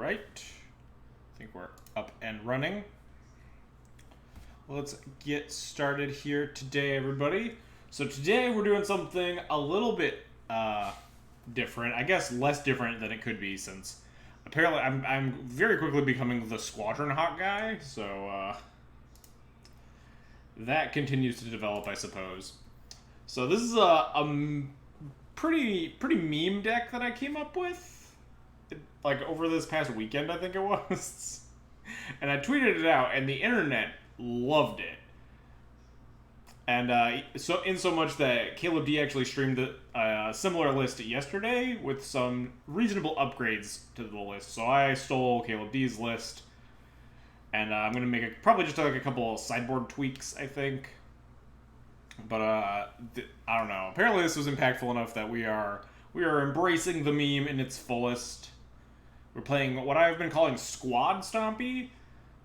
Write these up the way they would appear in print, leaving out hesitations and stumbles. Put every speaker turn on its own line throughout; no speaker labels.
right. I think we're up and running. Let's get started here today, everybody. So today we're doing something a little bit different. I guess less different than it could be, since apparently I'm very quickly becoming the Squadron Hawk guy. So that continues to develop, I suppose. So this is a pretty meme deck that I came up with, like over this past weekend, I think it was. And I tweeted it out, and the internet loved it. And so much that Caleb D actually streamed a similar list yesterday with some reasonable upgrades to the list. So I stole Caleb D's list, and I'm gonna make probably just like a couple sideboard tweaks, I think. But I don't know. Apparently, this was impactful enough that we are embracing the meme in its fullest. We're playing what I've been calling Squad Stompy,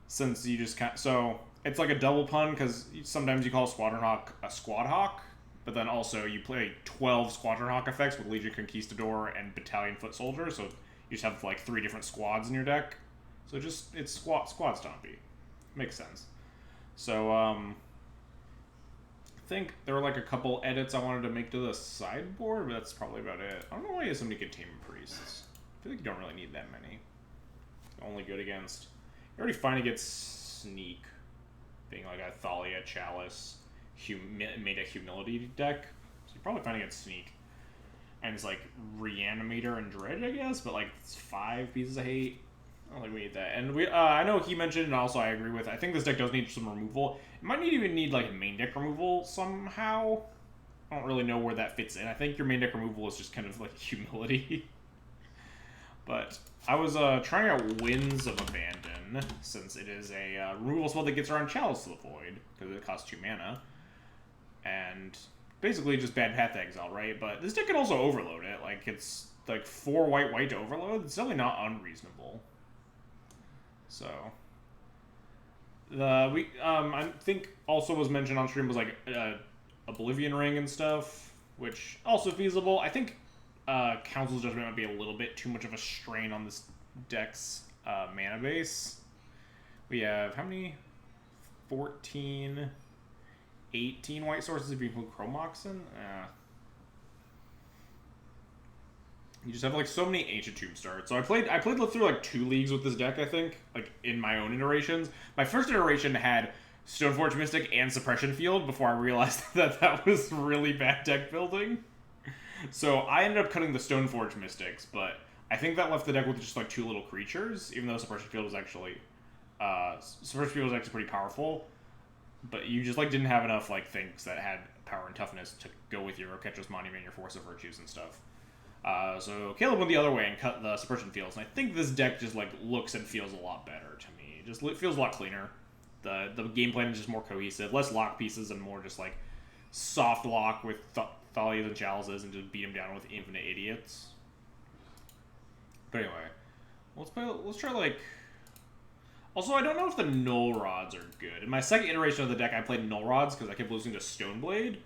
since you just so it's like a double pun, because sometimes you call Squadron Hawk a Squad Hawk, but then also you play 12 Squadron Hawk effects with Legion Conquistador and Battalion Foot Soldier, so you just have like 3 different squads in your deck. So it's Squad Stompy. Makes sense. So I think there were like a couple edits I wanted to make to the sideboard, but that's probably about it. I don't know why you have so many Containment Priests. I feel like you don't really need that many. Only good against... You're already fine against Sneak, being like a Thalia, Chalice, made a Humility deck. So you're probably fine against Sneak. And it's like Reanimator and Dredge, I guess, but like it's 5 pieces of hate. I don't think we need that. And I know he mentioned, and also I agree with, I think this deck does need some removal. It might even need like main deck removal somehow. I don't really know where that fits in. I think your main deck removal is just kind of like Humility. But I was trying out Winds of Abandon, since it is a removal spell that gets around Chalice to the Void, because it costs 2 mana. And basically just bad path to exile, right? But this deck can also overload it. Like, it's like 4 white to overload. It's definitely not unreasonable. So I think also was mentioned on stream was like Oblivion Ring and stuff, which also feasible. I think Council's Judgment might be a little bit too much of a strain on this deck's mana base. We have how many? 14, 18 white sources if you include Chromoxin. You just have like so many Ancient Tomb starts. So I played through like 2 leagues with this deck, I think, like in my own iterations. My first iteration had Stoneforge Mystic and Suppression Field before I realized that was really bad deck building. So I ended up cutting the Stoneforge Mystics, but I think that left the deck with just like 2 little creatures, even though Suppression Field was actually pretty powerful. But you just like didn't have enough like things that had power and toughness to go with your Ketch's Monument, your Force of Virtues and stuff. So Caleb went the other way and cut the Suppression Fields, and I think this deck just like looks and feels a lot better to me. It just feels a lot cleaner. The game plan is just more cohesive, less lock pieces and more just like soft lock with Thalias and Chalices and just beat them down with infinite idiots. But anyway, let's try like... Also, I don't know if the Null Rods are good. In my second iteration of the deck, I played Null Rods because I kept losing to Stoneblade.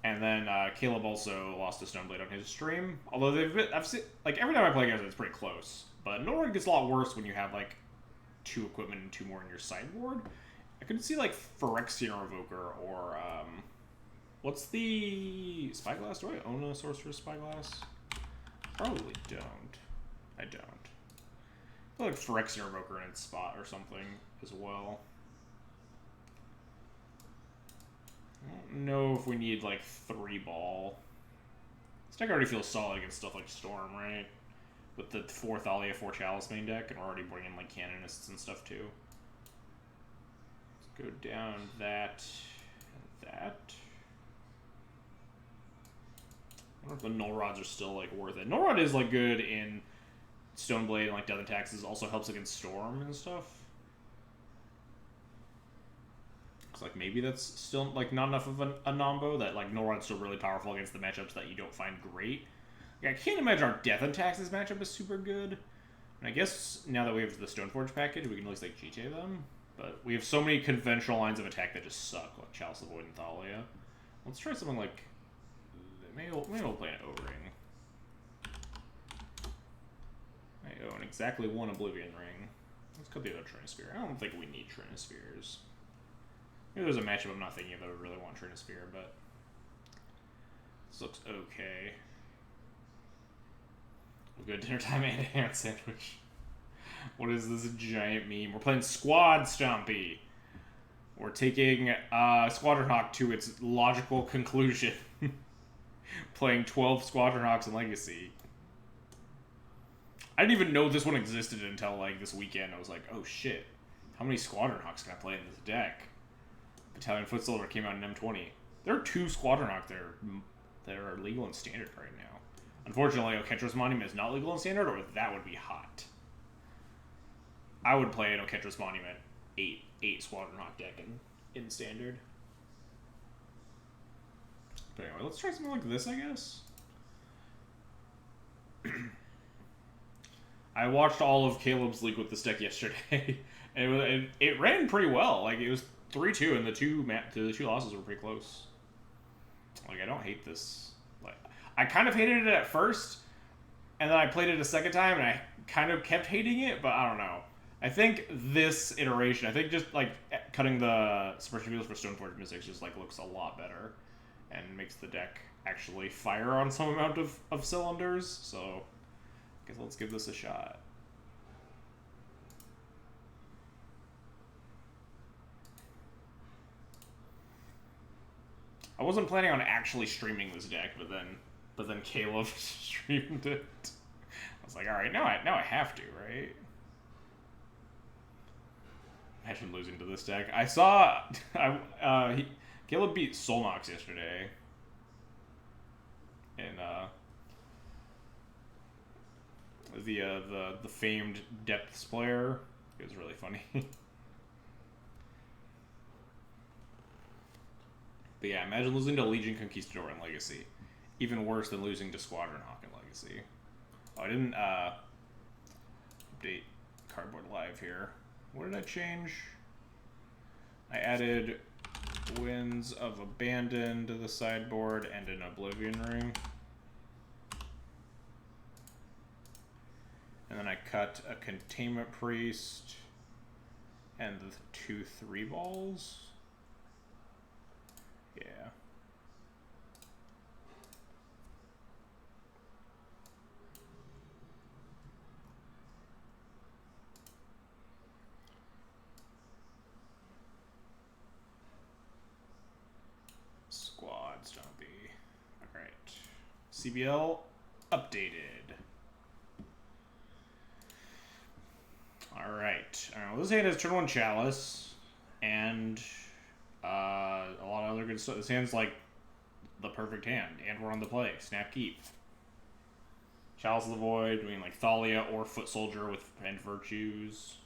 And then Caleb also lost to Stoneblade on his stream. Although I've seen, like, every time I play against it, it's pretty close. But Null Rod gets a lot worse when you have like 2 equipment and 2 more in your sideboard. I could see like Phyrexian Revoker or what's the Spyglass? Do I own a Sorcerer's Spyglass? Probably don't. I don't. I feel like Phyrexian Revoker in its spot or something as well. I don't know if we need like 3 ball. This deck already feels solid against stuff like Storm, right? With the 4 Thalia, 4 Chalice main deck, and we're already bringing like Canonists and stuff too. Let's go down that and that. I wonder if the Null Rods are still like worth it. Null Rod is like good in Stoneblade and like Death and Taxes. Also helps against Storm and stuff. Looks like maybe that's still like not enough of a nombo, that like Null Rod's still really powerful against the matchups that you don't find great. Yeah, I can't imagine our Death and Taxes matchup is super good. And I guess now that we have the Stoneforge package, we can at least like GTA them. But we have so many conventional lines of attack that just suck, like Chalice of Void and Thalia. Let's try something like... Maybe we'll play an O-Ring. I own exactly one Oblivion Ring. Let's cut the other Trinisphere. I don't think we need Trinispheres. Maybe there's a matchup I'm not thinking of that would really want Trinisphere, but this looks okay. A good dinner time and a ham sandwich. What is this giant meme? We're playing Squad Stompy. We're taking Squadron Hawk to its logical conclusion. Playing 12 Squadron Hawks in Legacy. I didn't even know this one existed until like this weekend. I was like, oh shit, how many Squadron Hawks can I play in this deck? Battalion Foot Soldier came out in M20. There are 2 Squadron Hawk there that are legal and standard right now. Unfortunately, Oketras Monument is not legal and standard, or that would be hot. I would play an Oketras Monument 8 Squadron Hawk deck in standard. But anyway, let's try something like this, I guess. I watched all of Caleb's league with this deck yesterday, and it ran pretty well. Like, it was 3-2, and the two losses were pretty close. Like, I don't hate this. Like, I kind of hated it at first, and then I played it a second time, and I kind of kept hating it, but I don't know. I think this iteration, I think just, like, cutting the suppression fields for Stoneforge Mystics just, like, looks a lot better, and makes the deck actually fire on some amount of cylinders, so I guess let's give this a shot. I wasn't planning on actually streaming this deck, but then Caleb streamed it. I was like, all right, now I have to, right? Imagine losing to this deck. I saw Caleb beat Solnox yesterday in the famed Depths player. It was really funny. But yeah, imagine losing to Legion Conquistador in Legacy. Even worse than losing to Squadron Hawk in Legacy. Oh, I didn't update Cardboard Live here. What did I change? I added Winds of Abandon to the sideboard and an Oblivion Ring. And then I cut a Containment Priest and the 2 3-balls. Yeah. Squad Stompy. Alright. CBL updated. Alright. Well, this hand has turn 1 Chalice and a lot of other good stuff. This hand's like the perfect hand. And we're on the play. Snap Keep. Chalice of the Void, doing like Thalia or Foot Soldier with End Virtues,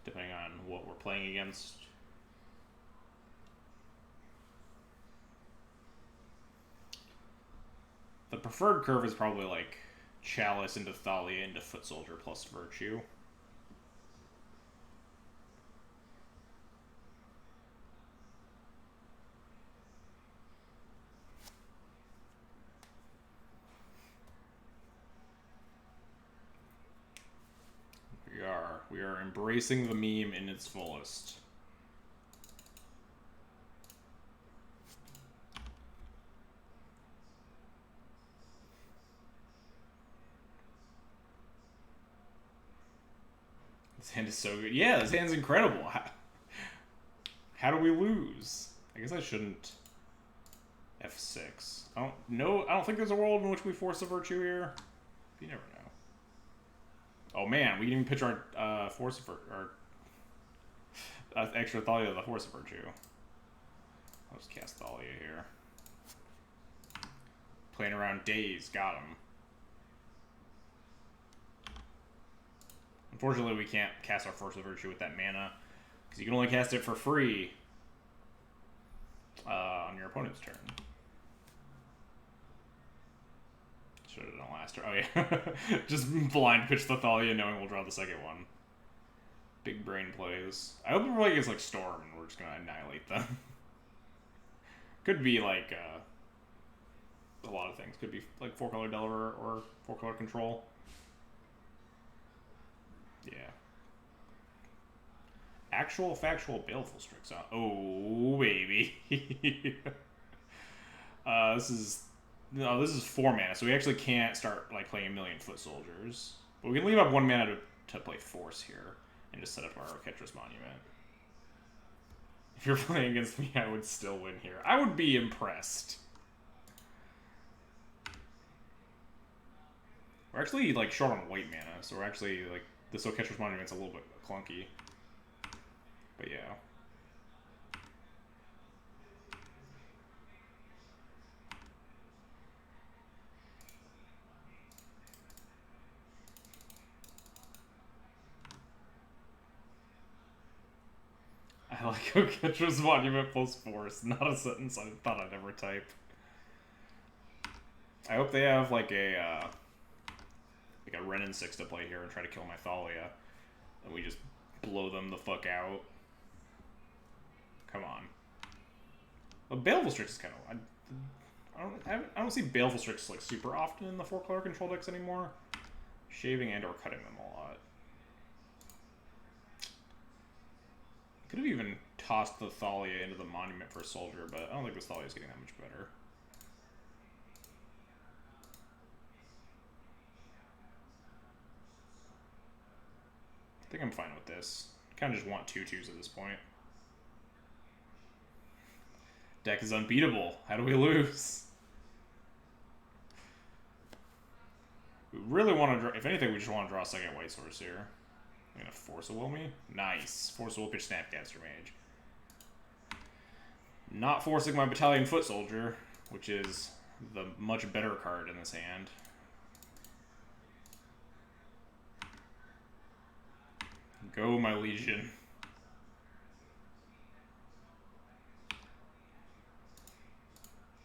depending on what we're playing against. The preferred curve is probably like Chalice into Thalia into Foot Soldier plus Virtue. We are embracing the meme in its fullest. This hand is so good. Yeah, this hand's incredible. How do we lose? I guess I shouldn't F6. I don't think there's a world in which we force a Virtue here. You never know. Oh man, we didn't even pitch our Force of our extra Thalia, the Force of Virtue. I'll just cast Thalia here. Playing around Daze, got him. Unfortunately, we can't cast our Force of Virtue with that mana, because you can only cast it for free on your opponent's turn. Should have done last turn. Oh yeah, just blind pitch the Thalia, knowing we'll draw the second one. Big brain plays. I hope we're playing against like Storm, and we're just gonna annihilate them. Could be like a lot of things. Could be like 4-color Delver or 4-color Control. actual factual baleful Strix on. Oh, baby. This is... No, this is 4 mana, so we actually can't start like playing a million foot soldiers. But we can leave up 1 mana to play Force here and just set up our Ketras Monument. If you're playing against me, I would still win here. I would be impressed. We're actually like short on white mana, so we're actually like this Ketras Monument's a little bit clunky. But yeah. I like Ketras Monument plus Force. Not a sentence I thought I'd ever type. I hope they have like a Ren and 6 to play here and try to kill my Thalia, and we just blow them the fuck out. Come on. Well, Baleful Strix is kind of... I don't see Baleful Strix like super often in the 4-color control decks anymore. Shaving and or cutting them a lot. Could have even tossed the Thalia into the Monument for Soldier, but I don't think this Thalia is getting that much better. I think I'm fine with this. Kind of just want 2/2s at this point. Deck is unbeatable. How do we lose? We really want to draw... If anything, we just want to draw a second white source here. I'm going to Force a Will me. Nice. Force a Will pitch Snapcaster Mage. Not forcing my Battalion Foot Soldier, which is the much better card in this hand. Go, my Legion.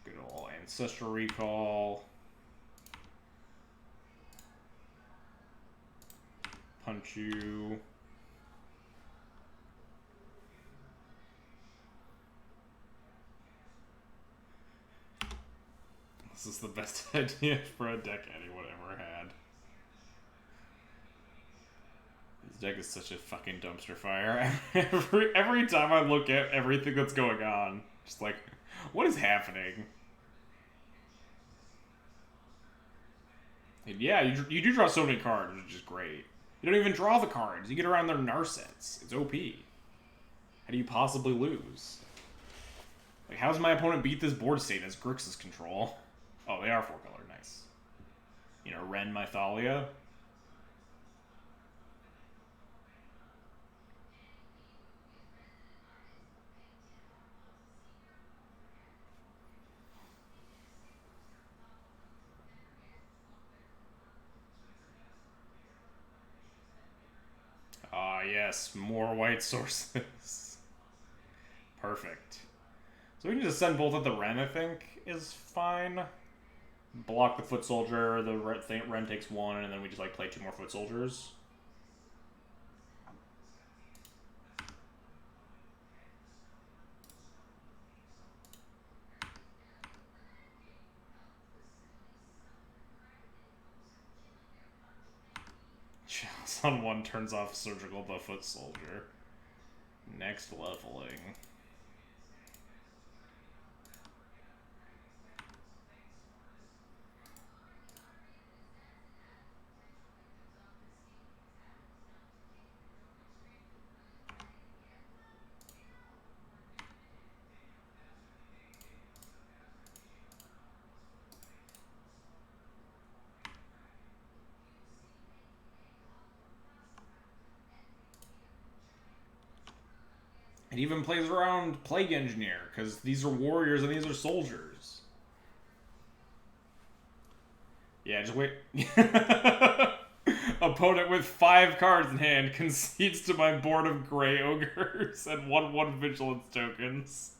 Good old Ancestral Recall. Punch you. This is the best idea for a deck anyone ever had. This deck is such a fucking dumpster fire. Every time I look at everything that's going on, just like, what is happening? And yeah, you do draw so many cards, which is great. You don't even draw the cards. You get around their Narsets. It's OP. How do you possibly lose? Like, how does my opponent beat this board state as Grixis control? Oh, they are 4-color. Nice. You know, Ren my Thalia. Ah, yes. More white sources. Perfect. So we can just send both at the Ren, I think, is fine. Block the Foot Soldier, the Ren takes 1, and then we just like play 2 more Foot Soldiers. Chalice on 1 turns off Surgical the Foot Soldier. Next leveling. It even plays around Plague Engineer, because these are warriors and these are soldiers. Yeah, just wait. Opponent with 5 cards in hand concedes to my board of Grey Ogres and 1/1 Vigilance tokens.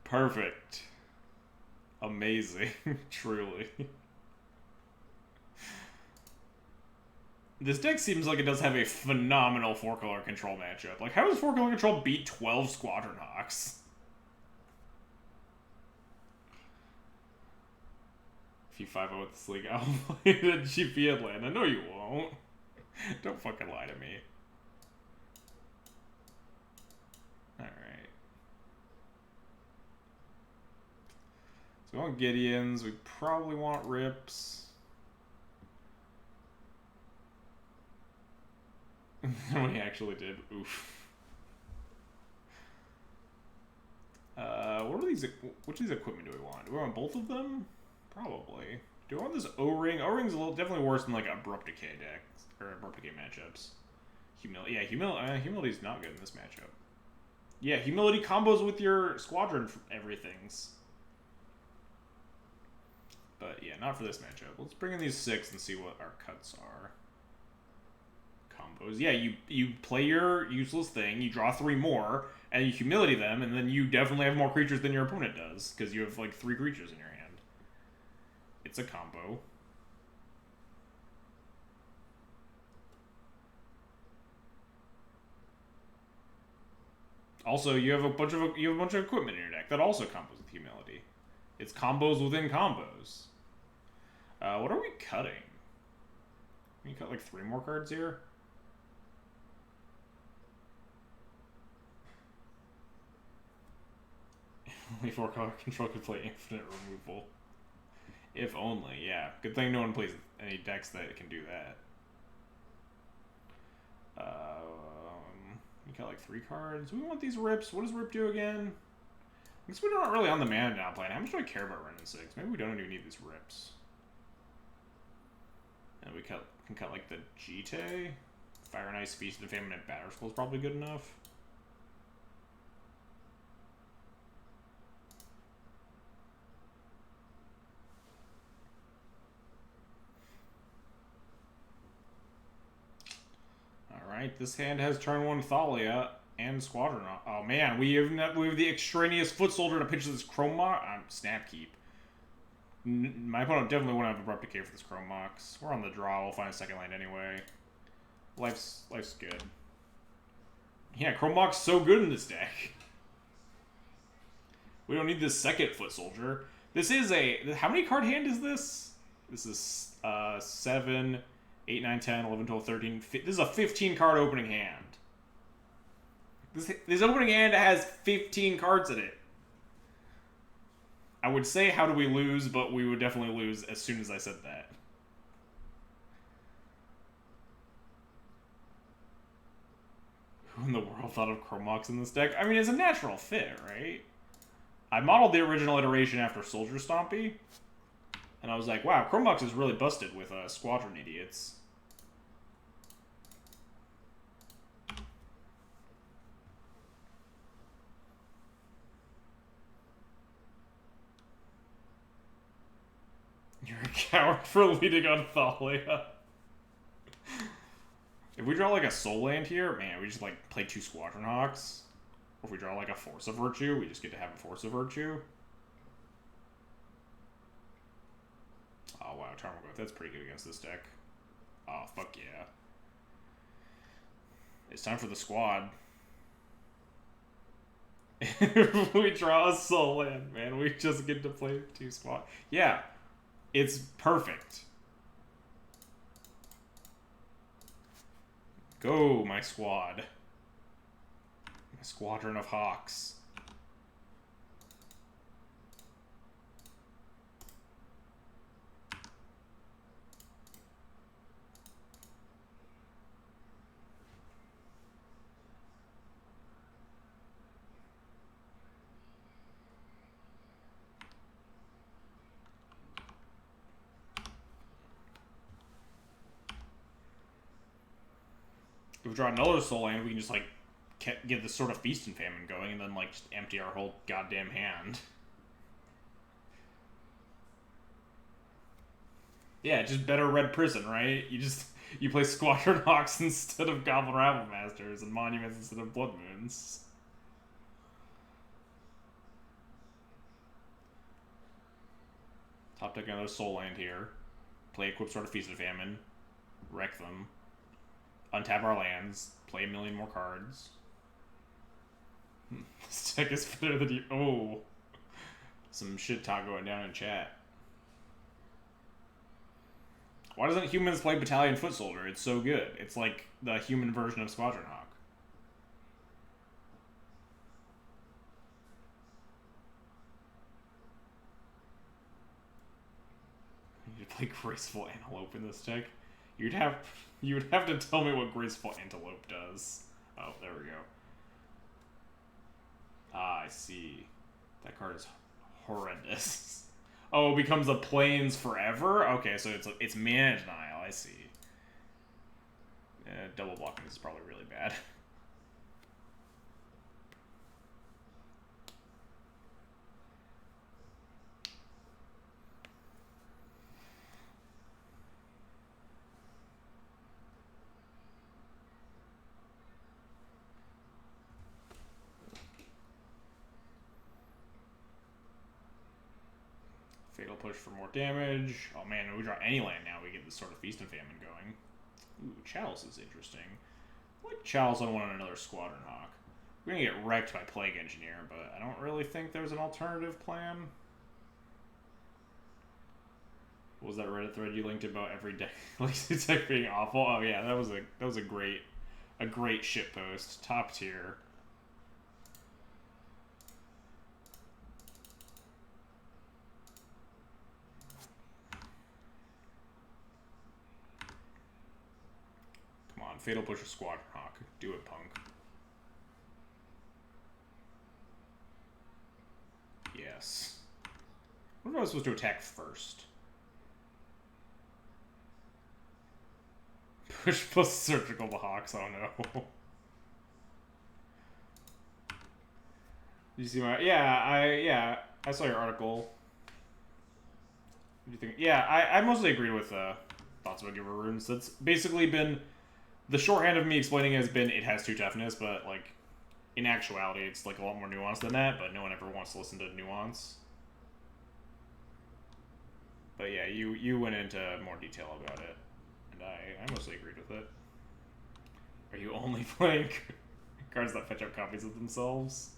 Perfect. Amazing. Truly. This deck seems like it does have a phenomenal 4-color control matchup. Like, how does 4-color control beat 12 Squadron Hawks? If you 5-0 with this league, I'll play the GP Atlanta. No, you won't. Don't fucking lie to me. Alright. So we want Gideons. We probably want Rips. We actually did. Oof. What are these? Which of these equipment do we want? Do we want both of them? Probably. Do we want this O-ring? O-ring's definitely worse than like Abrupt Decay decks or Abrupt Decay matchups. Humility. Yeah, Humility's not good in this matchup. Yeah, Humility combos with your Squadron everythings. But yeah, not for this matchup. Let's bring in these 6 and see what our cuts are. Combos. Yeah, you play your useless thing, you draw 3 more, and you Humility them, and then you definitely have more creatures than your opponent does, because you have like 3 creatures in your hand. It's a combo. Also, you have a bunch of equipment in your deck that also combos with Humility. It's combos within combos. What are we cutting? Can you cut like 3 more cards here? Only 4 color control could play infinite removal. If only, yeah. Good thing no one plays any decks that can do that. You got like 3 cards. We want these Rips. What does Rip do again? I guess we're not really on the mana now plan. How much do I care about Renin 6? Maybe we don't even need these Rips. And we can cut like the Jite. Fire and Ice, Feast and Famine, and Batter Skull is probably good enough. Alright, this hand has turn 1 Thalia and Squadron. Oh man, we have the extraneous Foot Soldier to pitch this Chrome Mox. Snap Keep. My opponent definitely won't have Abrupt Decay for this Chrome Mox. We're on the draw, we'll find a second land anyway. Life's good. Yeah, Chrome Mox so good in this deck. We don't need this second Foot Soldier. This is a... How many card hand is this? This is 7, 8, 9, 10, 11, 12, 13... This is a 15 card opening hand. This opening hand has 15 cards in it. I would say how do we lose, but we would definitely lose as soon as I said that. Who in the world thought of Chrome Mox in this deck? I mean, it's a natural fit, right? I modeled the original iteration after Soldier Stompy, and I was like, wow, Chrome Mox is really busted with Squadron idiots. You're a coward for leading on Thalia. If we draw like a Soul Land here, man, we just like play 2 Squadron Hawks. Or if we draw like a Force of Virtue, we just get to have a Force of Virtue. Oh wow, Tarmogoyf, that's pretty good against this deck. Oh, fuck yeah. It's time for the squad. If we draw a Soul Land, man, we just get to play 2 squad. Yeah. It's perfect. Go, my squad. My squadron of hawks. If we draw another Soul Land, we can just, like, get this sort of Feast and Famine going, and then, like, just empty our whole goddamn hand. Yeah, just better Red Prison, right? You play Squadron Hawks instead of Goblin Rabble Masters, and Monuments instead of Blood Moons. Top deck another Soul Land here. Play Equip Sword of Feast and Famine. Wreck them. Untap our lands. Play a million more cards. This deck is better than you. Oh. Some shit talk going down in chat. Why doesn't Humans play Battalion Foot Soldier? It's so good. It's like the human version of Squadron Hawk. play Graceful Antelope in this deck? You would have to tell me what Graceful Antelope does. Oh, there we go. Ah, I see. That card is horrendous. Oh, it becomes a Plains forever? Okay, so it's mana denial, I see. Double blocking is probably really bad. Fatal Push for more damage. Oh man, if we draw any land now, we get this sort of Feast and Famine going. Ooh, Chalice is interesting. I like Chalice on one on another Squadron Hawk. We're gonna get wrecked by Plague Engineer, but I don't really think there's an alternative plan. What was that Reddit thread you linked about every deck deck being awful? Oh yeah, that was a great shitpost. Top tier. Come on, Fatal Push or Squadron Hawk. Do it, punk. Yes. What if I was supposed to attack first? Push plus Surgical the Hawks, oh no. Did you see my... Yeah, I saw your article. What do you think? Yeah, I mostly agreed with thoughts about Giver Runes. That's basically been... The shorthand of me explaining has been it has 2 toughness, but, like, in actuality, it's, like, a lot more nuanced than that, but no one ever wants to listen to nuance. But yeah, you went into more detail about it, and I mostly agreed with it. Are you only playing cards that fetch up copies of themselves?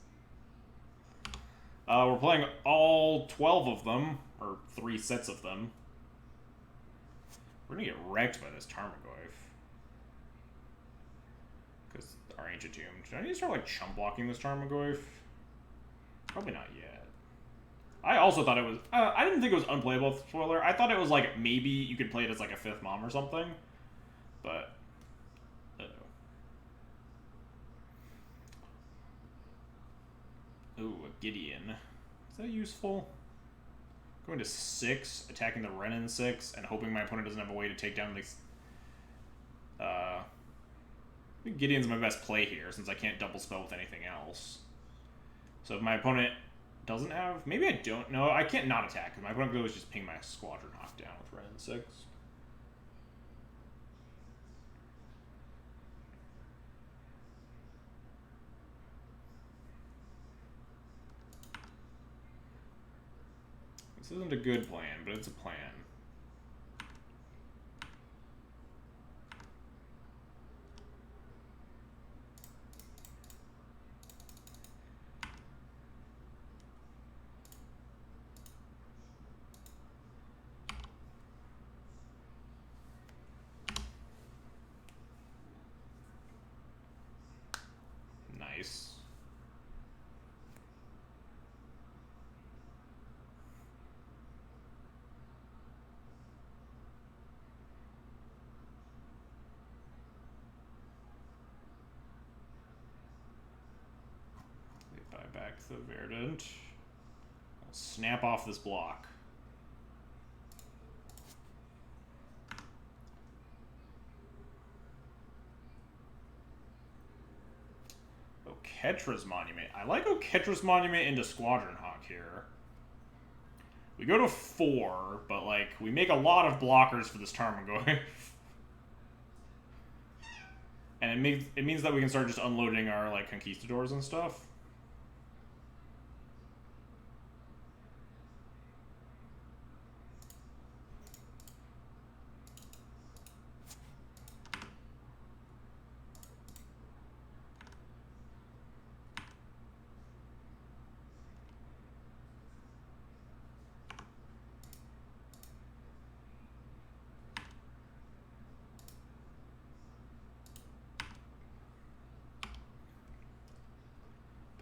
We're playing all 12 of them, or 3 sets of them. We're gonna get wrecked by this Tarmogoyf. Because our Ancient Tomb. Should I need to start, like, chump blocking this Tarmogoyf? Probably not yet. I also thought it was... I didn't think it was unplayable, spoiler. I thought it was, like, maybe you could play it as, like, a 5th mom or something. But... Ooh, a Gideon. Is that useful? Going to 6, attacking the Renin 6, and hoping my opponent doesn't have a way to take down these... I think Gideon's my best play here, since I can't double spell with anything else. So if my opponent doesn't have... Maybe I don't know. I can't not attack, because my opponent could always just ping my Squadron Hawk down with Renin 6. This isn't a good plan, but it's a plan. Nice. They buy back the Verdant. I'll snap off this block. Oketra's Monument. I like Oketra's Monument into Squadron Hawk here. We go to 4, but, like, we make a lot of blockers for this Tarmogoyf. And it means that we can start just unloading our, like, Conquistadors and stuff.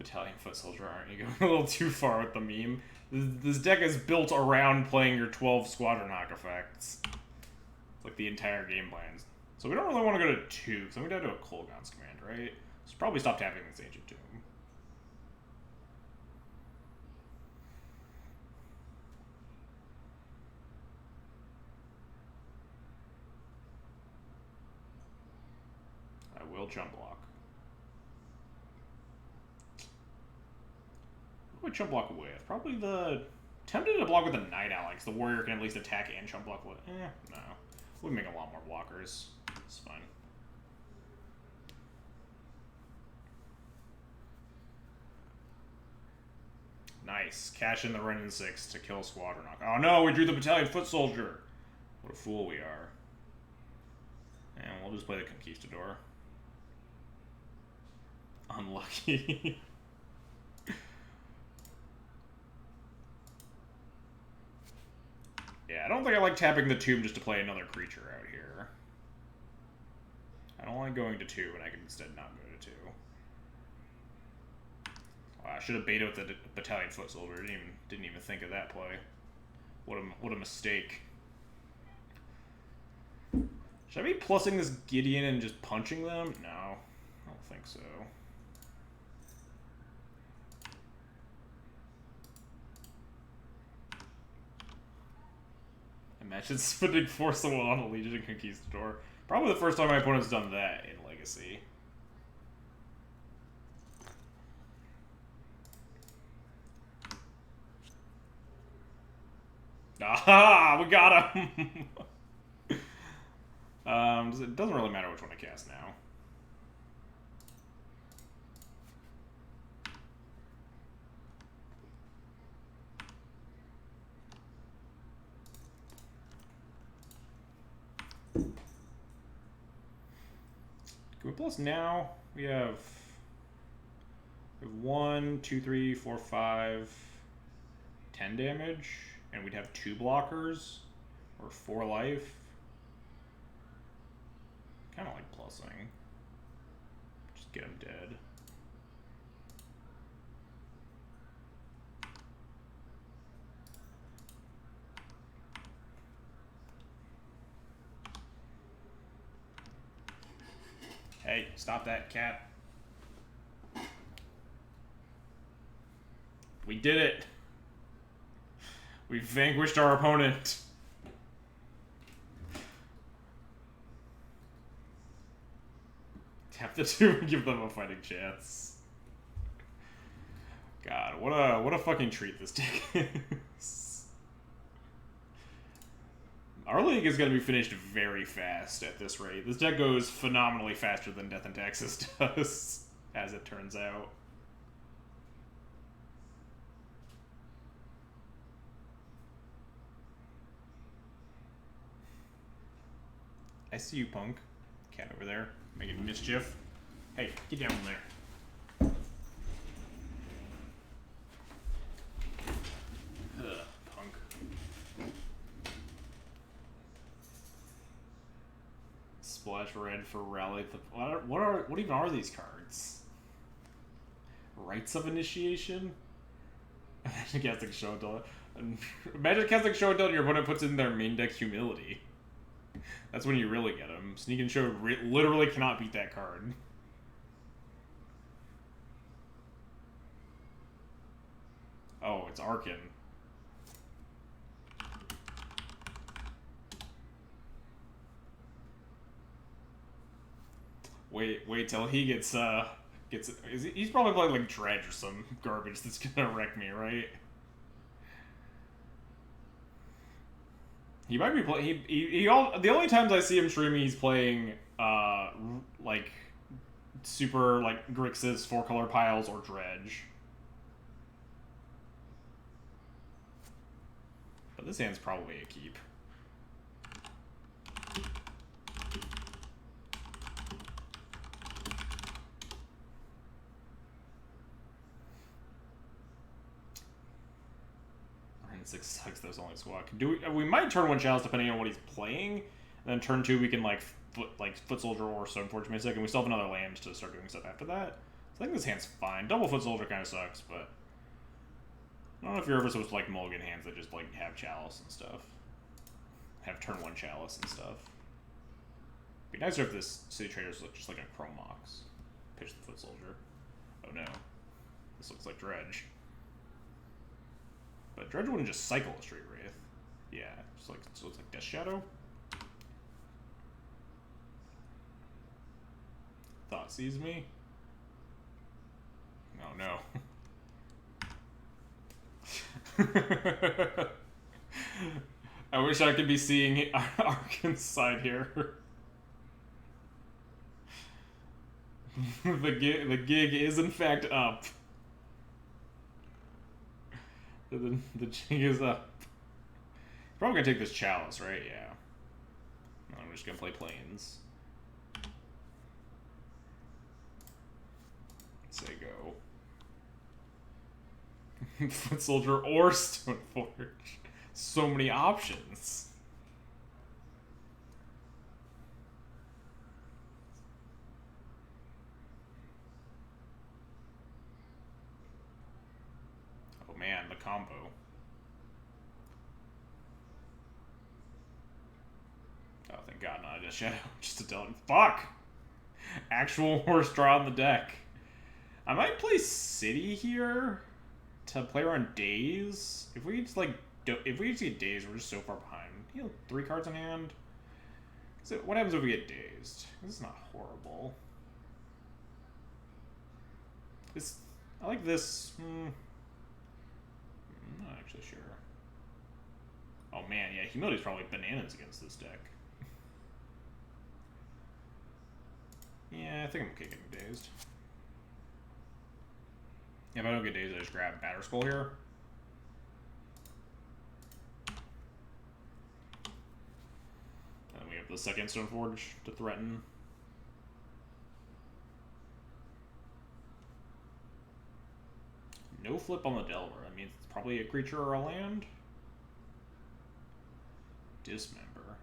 Battalion Foot Soldier, aren't you going a little too far with the meme? This deck is built around playing your 12 Squadron Knock effects. It's like the entire game plan. So we don't really want to go to 2, because then we'd have to do a Kolgon's command, right? So probably stop tapping this Ancient Tomb. I will jump block. What would chump block with? Probably the... Tempted to block with the Night Owl, because the Warrior can at least attack and chump block with... no. We make a lot more blockers. It's fine. Nice. Cash in the Renin 6 to kill Squadron Knock. Oh no, we drew the Battalion Foot Soldier! What a fool we are. And we'll just play the Conquistador. Unlucky. Yeah, I don't think I like tapping the Tomb just to play another creature out here. I don't like going to 2 when I can instead not go to 2. I should have baited with the Battalion Foot Soldier. Didn't even think of that play. What a mistake. Should I be plussing this Gideon and just punching them? No, I don't think so. Imagine spending Force of Will on a Legion and Conquistador. Probably the first time my opponent's done that in Legacy. Aha! We got him! It doesn't really matter which one I cast now. Can we plus now? We have 1, 2, 3, 4, 5, 10 damage, and we'd have 2 blockers, or 4 life. Kind of like plussing. Just get him dead. Hey, stop that, cat. We did it. We vanquished our opponent. Tap the 2 and give them a fighting chance. God, what a fucking treat this deck is. Our league is going to be finished very fast at this rate. This deck goes phenomenally faster than Death and Taxes does, as it turns out. I see you, punk. Cat over there, making mischief. Hey, get down from there. Ugh, punk. Splash red for rally. What even are these cards? Rites of Initiation? Imagine casting Show and Imagine casting Show and Tell and your opponent puts in their main deck Humility. That's when you really get them. Sneak and Show literally cannot beat that card. Oh, it's Arkin. Wait till he gets he's probably playing like Dredge or some garbage that's gonna wreck me, right? He might be playing. The only times I see him streaming, he's playing like super like Grixis 4-color piles or Dredge. But this hand's probably a keep. Six sucks. There's only squad. We might turn 1 chalice depending on what he's playing, and then turn 2 we can like foot soldier or Stoneforge Mystic, and we still have another land to start doing stuff after that. So I think this hand's fine. Double Foot Soldier kind of sucks, but I don't know if you're ever supposed to like mulligan hands that just like have Chalice and stuff. Have turn 1 Chalice and stuff. Be nicer if this City Trader's looked just like a Chrome Mox. Pitch the Foot Soldier. Oh no. This looks like Dredge. But Dredge wouldn't just cycle a straight Wraith. Yeah, just like, so it's like Death Shadow. Thought sees me. Oh no. I wish I could be seeing Arkan's side here. the gig is in fact up. The jig is up. Probably gonna take this Chalice, right? Yeah. I'm just gonna play Plains. Say go. Foot Soldier or Stoneforge. So many options. Oh man, the combo. Oh, thank God, not a Death Shadow. Just a Delta. Fuck! Actual horse draw on the deck. I might play City here to play around Daze. If we just like, if we just get Dazed, we're just so far behind. You know, 3 cards in hand. So what happens if we get Dazed? This is not horrible. This, I like this. I'm not actually sure. Oh man, yeah, Humility's probably bananas against this deck. Yeah, I think I'm okay getting Dazed. Yeah, if I don't get Dazed, I just grab Batterskull here. And then we have the second Stoneforge to threaten. No flip on the Delver. I mean, it's probably a creature or a land. Dismember.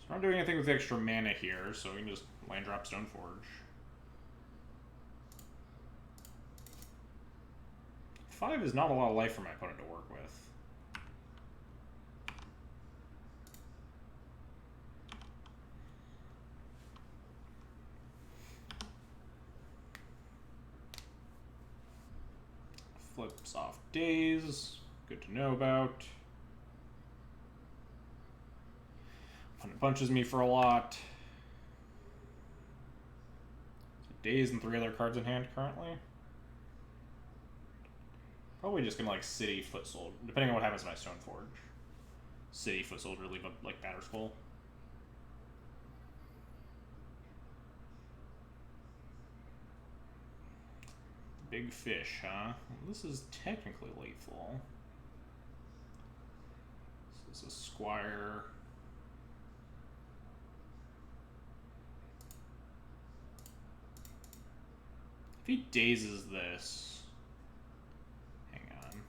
So we're not doing anything with extra mana here, so we can just land drop Stoneforge. 5 is not a lot of life for my opponent to work with. Flips off Daze. Good to know about. Opponent punches me for a lot. Daze and 3 other cards in hand currently. Probably just gonna like City Foot Soldier, depending on what happens to my Stoneforge. City Foot Soldier, leave up like Batterskull. Big fish, huh? Well, this is technically lethal. This is a Squire. If he dazes this, hang on.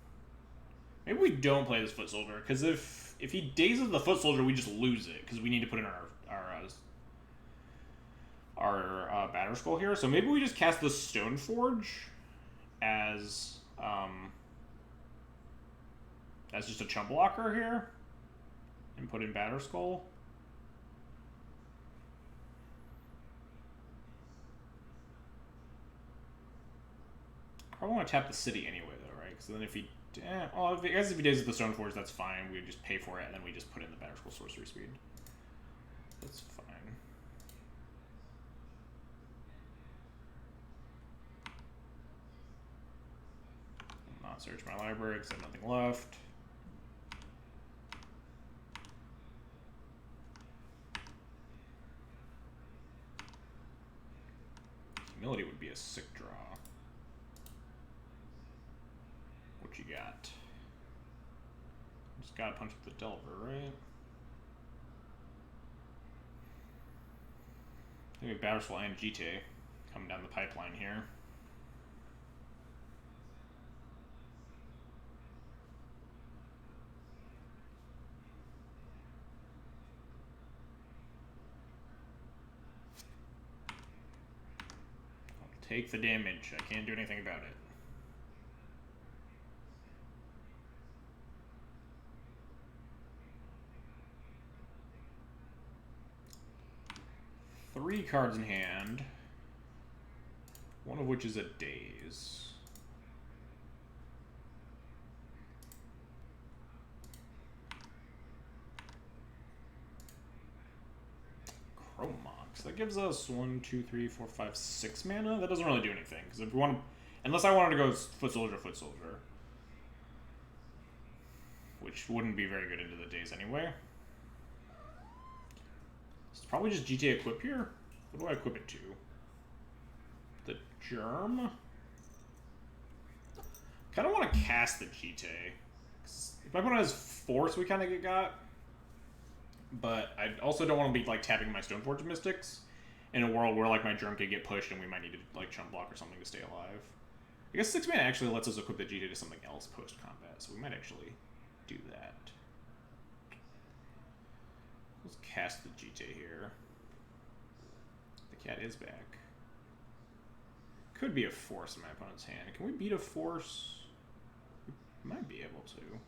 Maybe we don't play this Foot Soldier, because if he dazes the Foot Soldier, we just lose it, because we need to put in our Batterskull here. So maybe we just cast the Stoneforge as just a chump blocker here, and put in Batterskull. I want to tap the City anyway, though, right? Because then if he, well, I guess if he does the Stoneforge, that's fine. We just pay for it, and then we just put in the Batterskull sorcery speed. That's fine. I'll not search my library because I have nothing left. Humility would be a sick draw. What you got? Just gotta punch with the Delver, right? I think we have Batterskull and GTA coming down the pipeline here. Take the damage. I can't do anything about it. Three cards in hand. One of which is a daze. Chromox. That gives us 1, 2, 3, 4, 5, 6 mana. That doesn't really do anything. Because if we want to... Unless I wanted to go Foot Soldier, Foot Soldier. Which wouldn't be very good into the days anyway. It's probably just GTA equip here. What do I equip it to? The Germ? Kind of want to cast the GTA. If my opponent has Force, we kind of get got. But I also don't want to be like tapping my Stoneforge Mystics in a world where like my Germ could get pushed and we might need to like chump block or something to stay alive. I guess 6 mana actually lets us equip the GTA to something else post combat, so we might actually do that. Let's cast the GTA here. The cat is back. Could be a Force in my opponent's hand. Can we beat a Force? We might be able to.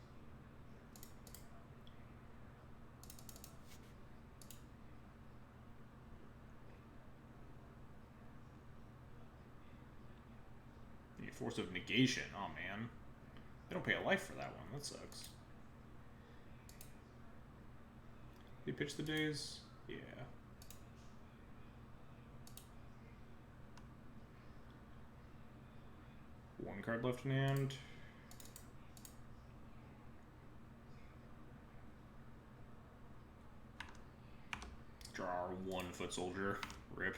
The Force of Negation. Oh, man. They don't pay a life for that one. That sucks. They pitch the days? Yeah. One card left in hand. Draw our 1 Foot Soldier. Rip.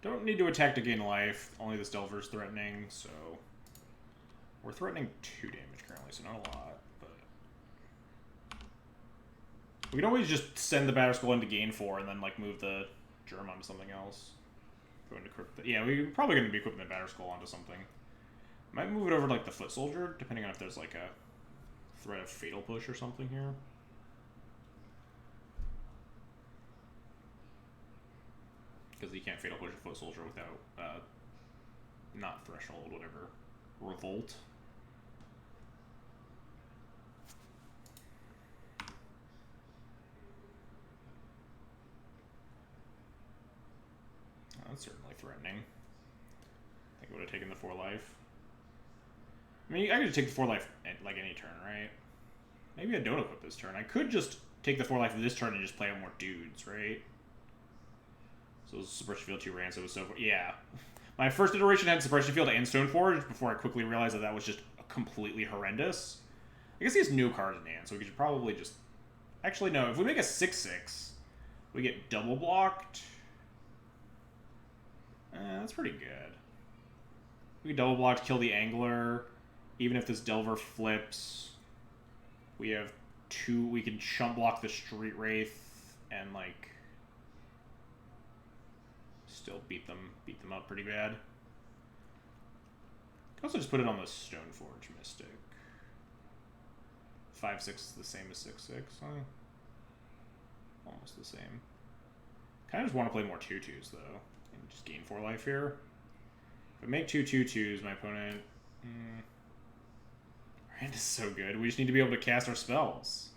Don't need to attack to gain life. Only this Delver's threatening, so... We're threatening 2 damage currently, so not a lot, but... We can always just send the Batter Skull into gain 4 and then, like, move the Germ onto something else. Going to equip the... Yeah, we're probably going to be equipping the Batter Skull onto something. Might move it over to, like, the Foot Soldier, depending on if there's, like, a threat of Fatal Push or something here. Because you can't Fatal Push a Foot Soldier without, not Threshold, whatever. Revolt. Oh, that's certainly threatening. I think I would have taken the 4 life. I mean, I could just take the 4 life at, like, any turn, right? Maybe I don't equip this turn. I could just take the 4 life this turn and just play out more dudes, right? So Suppression Field 2 ran, so it was so... Yeah. My first iteration had Suppression Field and Stoneforge before I quickly realized that that was just completely horrendous. I guess he has no cards in hand, so we could probably just... Actually, no. If we make a 6/6, we get double blocked. That's pretty good. We double blocked, kill the Angler. Even if this Delver flips, we have 2... We can chump block the Street Wraith and, like... Still beat them up pretty bad. Can also just put it on the Stoneforge Mystic. 5/6 is the same as 6/6. Almost the same. Kind of just want to play more 2/2s though, and just gain 4 life here. If I make 2 2/2s, my opponent. Our hand is so good. We just need to be able to cast our spells.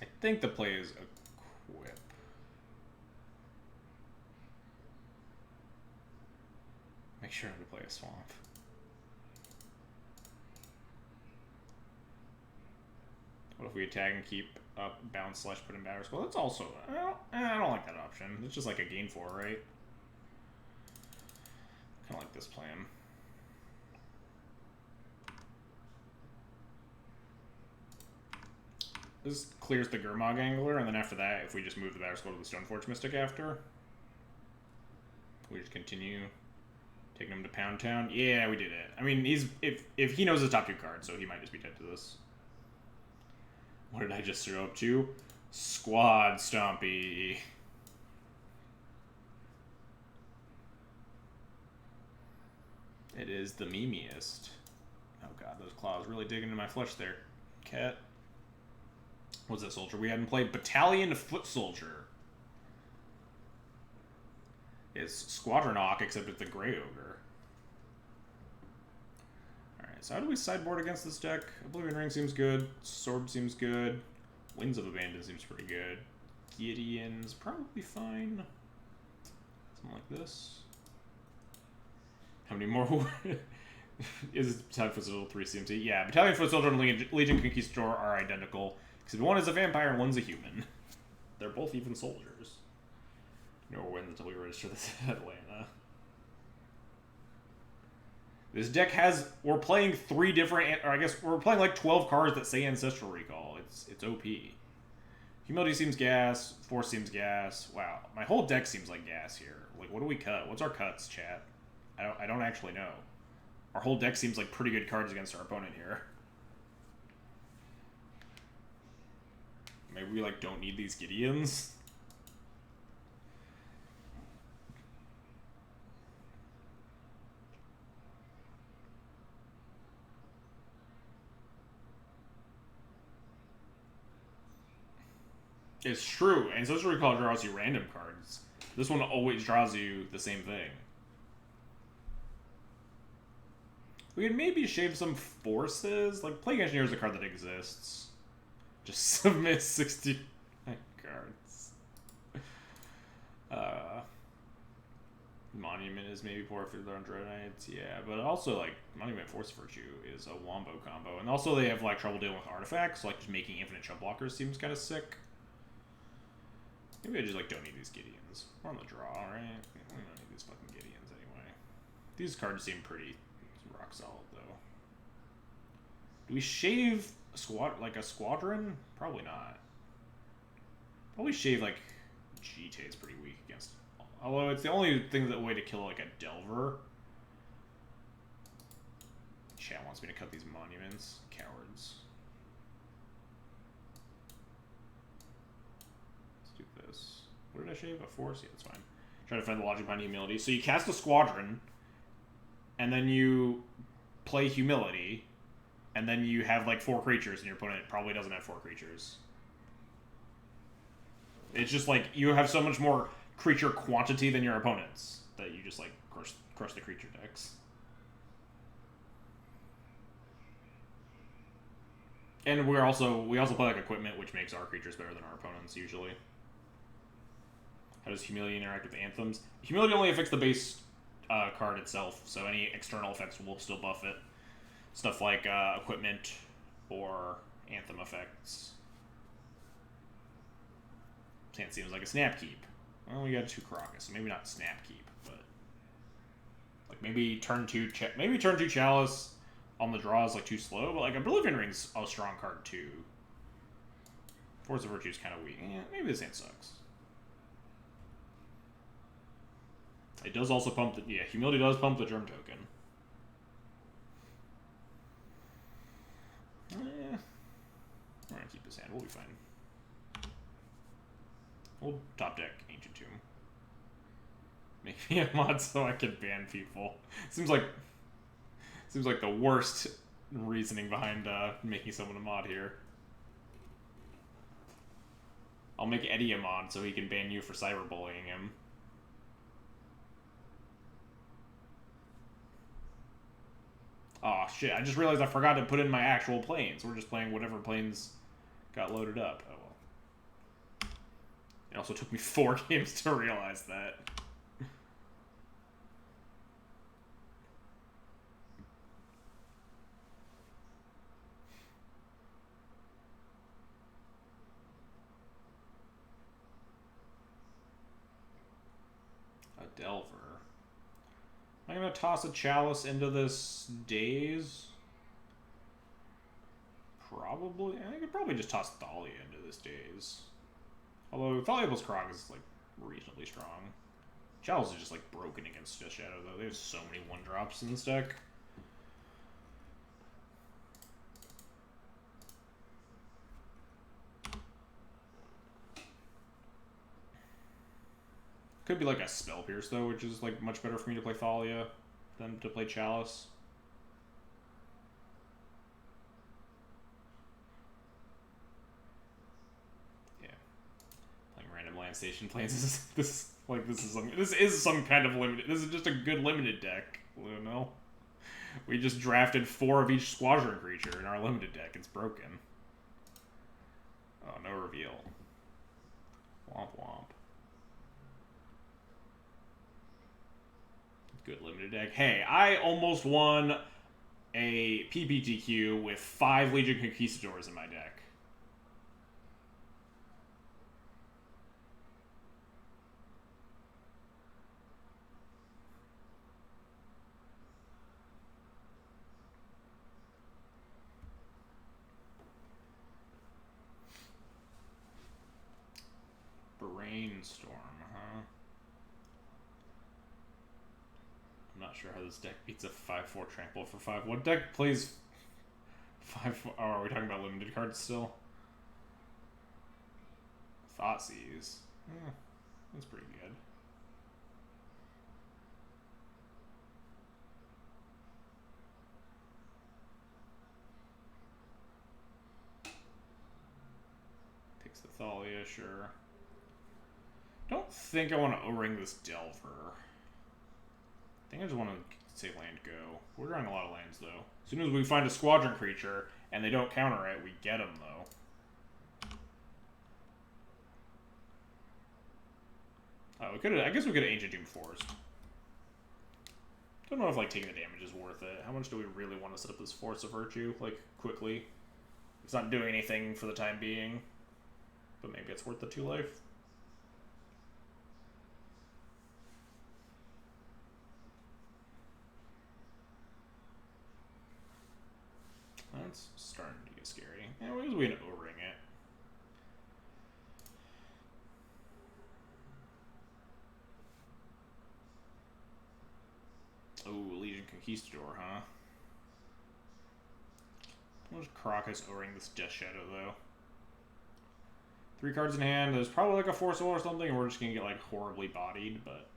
I think the play is equip. Make sure to play a swamp. What if we attack and keep up, bounce, slash, put in Batter Skull? That's also... I don't like that option. It's just like a gain 4, right? Kind of like this plan. This clears the Gurmag Angler, and then after that, if we just move the Batter Skull to the Stoneforge Mystic after, we just continue taking him to Pound Town. Yeah, we did it. I mean, he's if he knows his top 2 cards, so he might just be dead to this. What did I just throw up to? Squad Stompy. It is the memeiest. Oh god, those claws really dig into my flesh there, cat. What's that soldier we hadn't played? Battalion Foot Soldier. It's Squadron Hawk, except it's the Grey Ogre. Alright, so how do we sideboard against this deck? Oblivion Ring seems good. Sword seems good. Winds of Abandon seems pretty good. Gideon's probably fine. Something like this. How many more? Is Battalion Foot Soldier 3 CMC? Yeah, Battalion Foot Soldier and Legion Conquistador are identical. Except one is a vampire and one's a human. They're both even soldiers. No wins until we register this in Atlanta. This deck has... We're playing 3 different... Or I guess we're playing like 12 cards that say Ancestral Recall. It's OP. Humility seems gas. Force seems gas. Wow. My whole deck seems like gas here. Like, what do we cut? What's our cuts, chat? I don't actually know. Our whole deck seems like pretty good cards against our opponent here. Maybe we, like, don't need these Gideons? It's true. Ancestral Recall draws you random cards. This one always draws you the same thing. We could maybe shave some forces. Like, Plague Engineer is a card that exists. Just submit 60 cards. Monument is maybe poor for their Dread Knights. Yeah, but also, like, Monument Force Virtue is a wombo combo. And also they have, like, trouble dealing with artifacts. So, like, just making infinite chump blockers seems kind of sick. Maybe I just, like, don't need these Gideons. We're on the draw, right? We don't need these fucking Gideons anyway. These cards seem pretty rock solid, though. Do we shave a squadron? Probably not. Probably shave, like, G-Tate's pretty weak against... Although it's the only thing way to kill, like, a Delver. Chat wants me to cut these monuments. Cowards. What did I shave? A force? Yeah, that's fine. Try to find the logic behind humility. So you cast a squadron, and then you play humility, and then you have like 4 creatures, and your opponent probably doesn't have 4 creatures. It's just like you have so much more creature quantity than your opponents that you just like crush the creature decks. And we also play like equipment, which makes our creatures better than our opponents usually. How does Humility interact with Anthems? Humility only affects the base card itself, so any external effects will still buff it. Stuff like equipment or Anthem effects. It seems like a Snap Keep. Well, we got 2 Crocus, so maybe not Snap Keep, but like maybe turn 2 Chalice on the draw is like too slow, but like Oblivion Ring's a strong card too. Force of Virtue is kind of weak. Yeah, maybe this hand sucks. It does also pump the... Yeah, Humility does pump the Germ token. We're gonna keep this hand. We'll be fine. We'll top deck Ancient Tomb. Make me a mod so I can ban people. Seems like the worst reasoning behind making someone a mod here. I'll make Eddie a mod so he can ban you for cyberbullying him. Oh shit, I just realized I forgot to put in my actual planes. We're just playing whatever planes got loaded up. Oh well. It also took me 4 games to realize that. A Delver. Am I going to toss a Chalice into this Daze? Probably. I could probably just toss Thalia into this Daze. Although Thalia plus Krog is, like, reasonably strong. Chalice is just, like, broken against Death Shadow, though. There's so many 1-drops in this deck. Could be like a Spell Pierce, though, which is like much better for me to play Thalia than to play Chalice. Station Planes. This is some kind of limited. This is just a good limited deck, Luno. We just drafted 4 of each squadron creature in our limited deck. It's broken. Oh, no reveal. Womp womp. Good limited deck. Hey, I almost won a PPTQ with 5 Legion Conquistadors in my deck. Brainstorm, huh? I'm not sure how this deck beats a 5/4 trample for 5. What deck plays 5/4? Oh, are we talking about limited cards still? Thoughtseize. That's pretty good. Takes the Thalia, sure. Don't think I want to O-ring this Delver. I think I just want to say land go. We're drawing a lot of lands, though. As soon as we find a squadron creature and they don't counter it, we get them, though. Oh, we could. I guess we could have Ancient Doom Forest. Don't know if like taking the damage is worth it. How much do we really want to set up this Force of Virtue? Like quickly. It's not doing anything for the time being, but maybe it's worth the 2 life. That's starting to get scary. Anyways, we can O-ring it. Oh, Legion Conquistador, huh? We'll just Crocus O-ring this Death Shadow, though. 3 cards in hand. There's probably like a Force Will or something, and we're just gonna get like horribly bodied, but.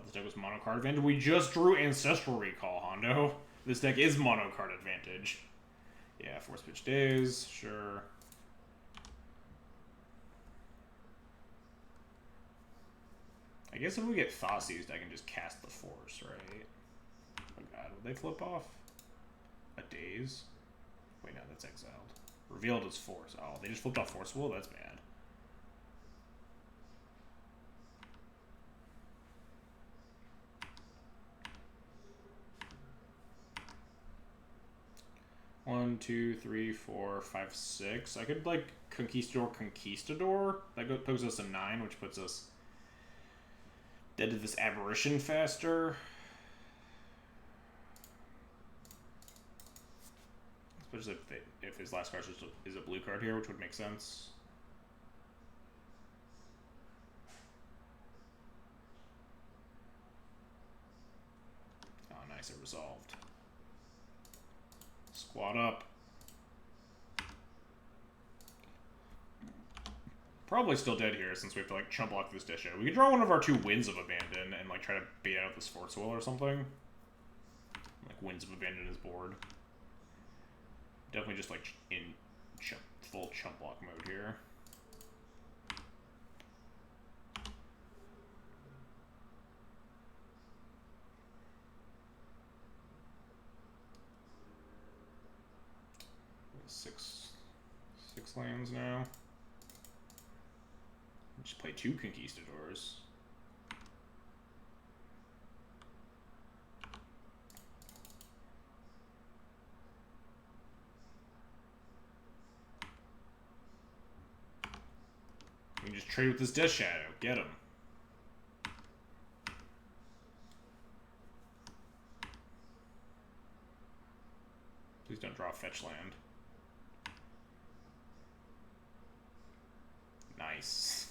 This deck was mono card advantage. We just drew Ancestral Recall, Hondo. This deck is mono card advantage. Yeah, Force Pitch Days, sure. I guess if we get Thoughtseized, I can just cast the Force, right? Oh god, would they flip off a Daze? Wait, no, that's exiled. Revealed as Force. Oh, they just flipped off Force Will? That's bad. One, 2, 3, 4, 5, 6. I could like Conquistador. That puts us a 9, which puts us dead to this Aberration faster. Especially if his last card is a blue card here, which would make sense. Oh, nice, it resolved. Squad up. Probably still dead here since we have to like chump block this Death Shadow. We could draw one of our 2 Winds of Abandon and like try to bait out this Force Will or something. Like Winds of Abandon is board. Definitely just like in full chump block mode here. Six lands now. Just play 2 Conquistadors. We can just trade with this Death Shadow. Get him. Please don't draw a fetch land. Nice.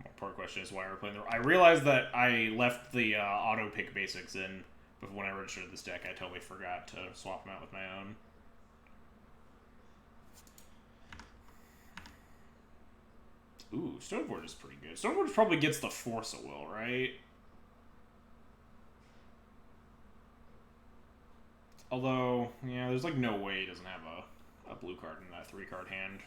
More question as to why we're playing the... I realized that I left the auto-pick basics in before when I registered this deck. I totally forgot to swap them out with my own. Ooh, Stoneforge is pretty good. Stoneforge probably gets the Force of Will, right? Although, yeah, there's like no way he doesn't have a blue card in that 3-card hand,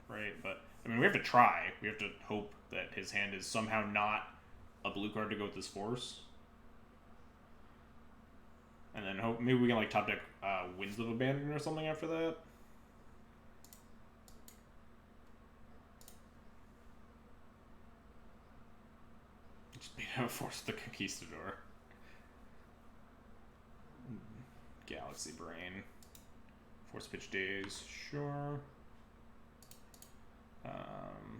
right? But, I mean, we have to try. We have to hope that his hand is somehow not a blue card to go with this Force. And then hope maybe we can, like, top deck Winds of Abandon or something after that. Just beat out Force the Conquistador. Galaxy Brain. Force Pitch Days, sure.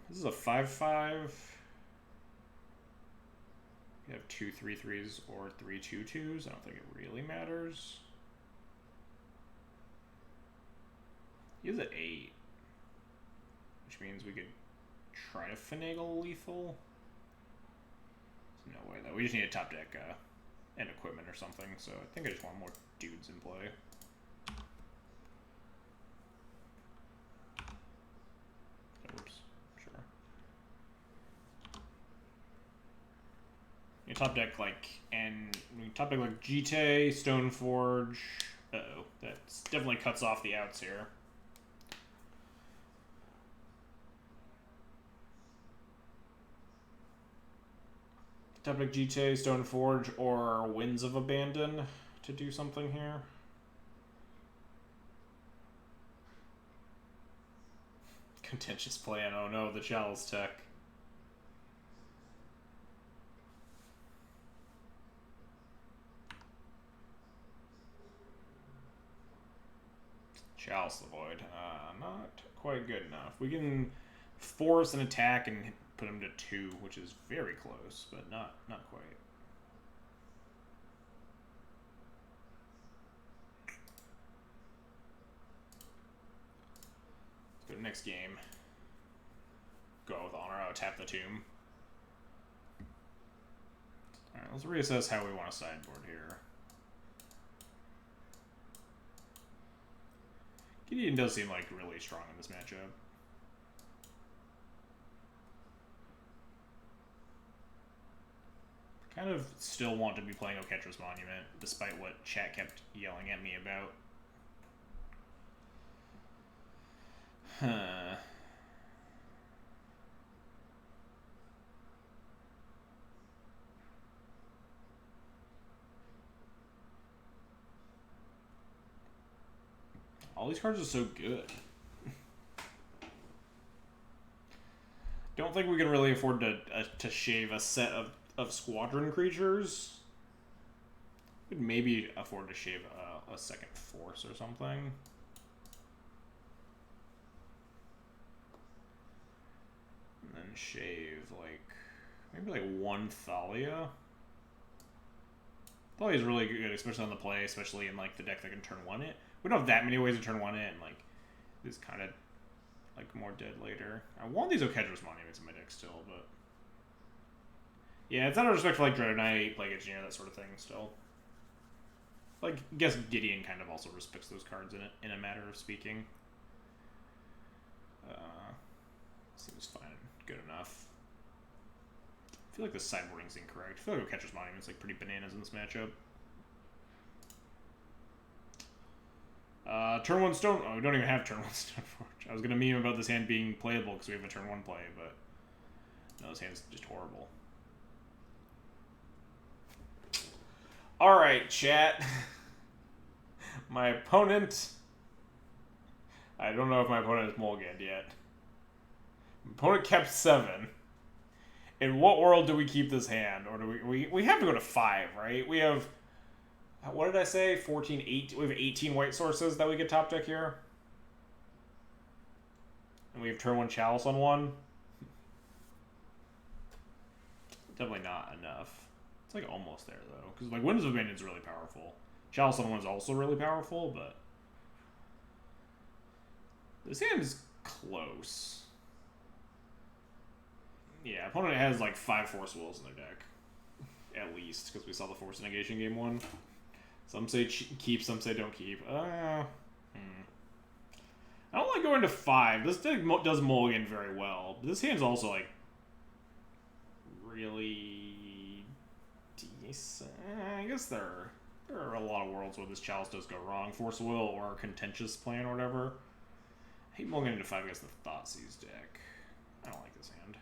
This is a 5/5. We have 2 3/3s or 3 2/2s. I don't think it really matters. He has an 8, which means we could try to finagle lethal. There's no way though. We just need to top deck an equipment or something. So I think I just want more dudes in play. Oops, sure. You top deck like GT, Stoneforge. Uh-oh, that definitely cuts off the outs here. Top deck GT, Stoneforge, or Winds of Abandon to do something here. Contentious plan. Oh no, the Chalice tech. Chalice the Void. Not quite good enough. We can force an attack and put him to 2, which is very close, but not quite. Let's go to next game. Go with Honor. I'll tap the Tomb. Alright, let's reassess how we want to sideboard here. Gideon does seem like really strong in this matchup. Kind of still want to be playing Oketra's Monument, despite what chat kept yelling at me about. Huh. All these cards are so good. Don't think we can really afford to shave a set of squadron creatures. Could maybe afford to shave a second Force or something. And then shave like maybe like 1 Thalia. Thalia is really good, especially on the play, especially in like the deck that can turn 1 it. We don't have that many ways to turn 1 in. Like this kind of like more dead later. I want these Oketra's Monuments in my deck still, but yeah, it's out of respect for like Dread Knight, Plague Engineer, that sort of thing. Still, like I guess Gideon kind of also respects those cards in a matter of speaking. Seems fine, good enough. I feel like the sideboarding's incorrect. I feel like Oketra's Monument's like pretty bananas in this matchup. Turn 1 Stone... Oh, we don't even have turn 1 Stoneforge. I was going to meme about this hand being playable because we have a turn 1 play, but no, this hand's just horrible. Alright, chat. My opponent... I don't know if my opponent has mulliganed yet. My opponent kept 7. In what world do we keep this hand? Or do we have to go to 5, right? We have... What did I say? 14, 8. We have 18 white sources that we get top deck here. And we have turn 1 Chalice on 1. Definitely not enough. It's like almost there though. Because like Winds of Abandon is really powerful. Chalice on 1 is also really powerful, but this hand is close. Yeah, opponent has like 5 Force Wills in their deck. At least, because we saw the Force Negation game 1. Some say keep, some say don't keep. I don't like going to 5. This deck does mulligan very well. But this hand's also, like, really decent. I guess there are a lot of worlds where this Chalice does go wrong. Force Will or Contentious Plan or whatever. I hate mulligan into 5 against the Thoughtseize deck. I don't like this hand.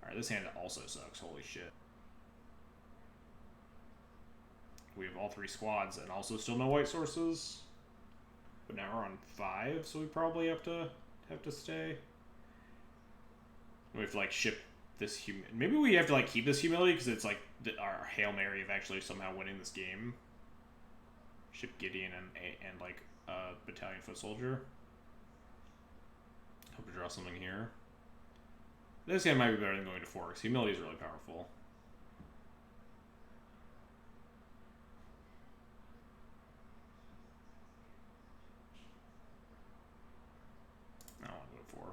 Alright, this hand also sucks. Holy shit. We have all 3 squads and also still no white sources. But now we're on 5, so we probably have to stay. We have to like ship this maybe we have to like keep this humility because it's like our Hail Mary of actually somehow winning this game. Ship Gideon and like Battalion Foot Soldier. Hope to draw something here. This hand might be better than going to 4 because humility is really powerful. I don't want to go to 4.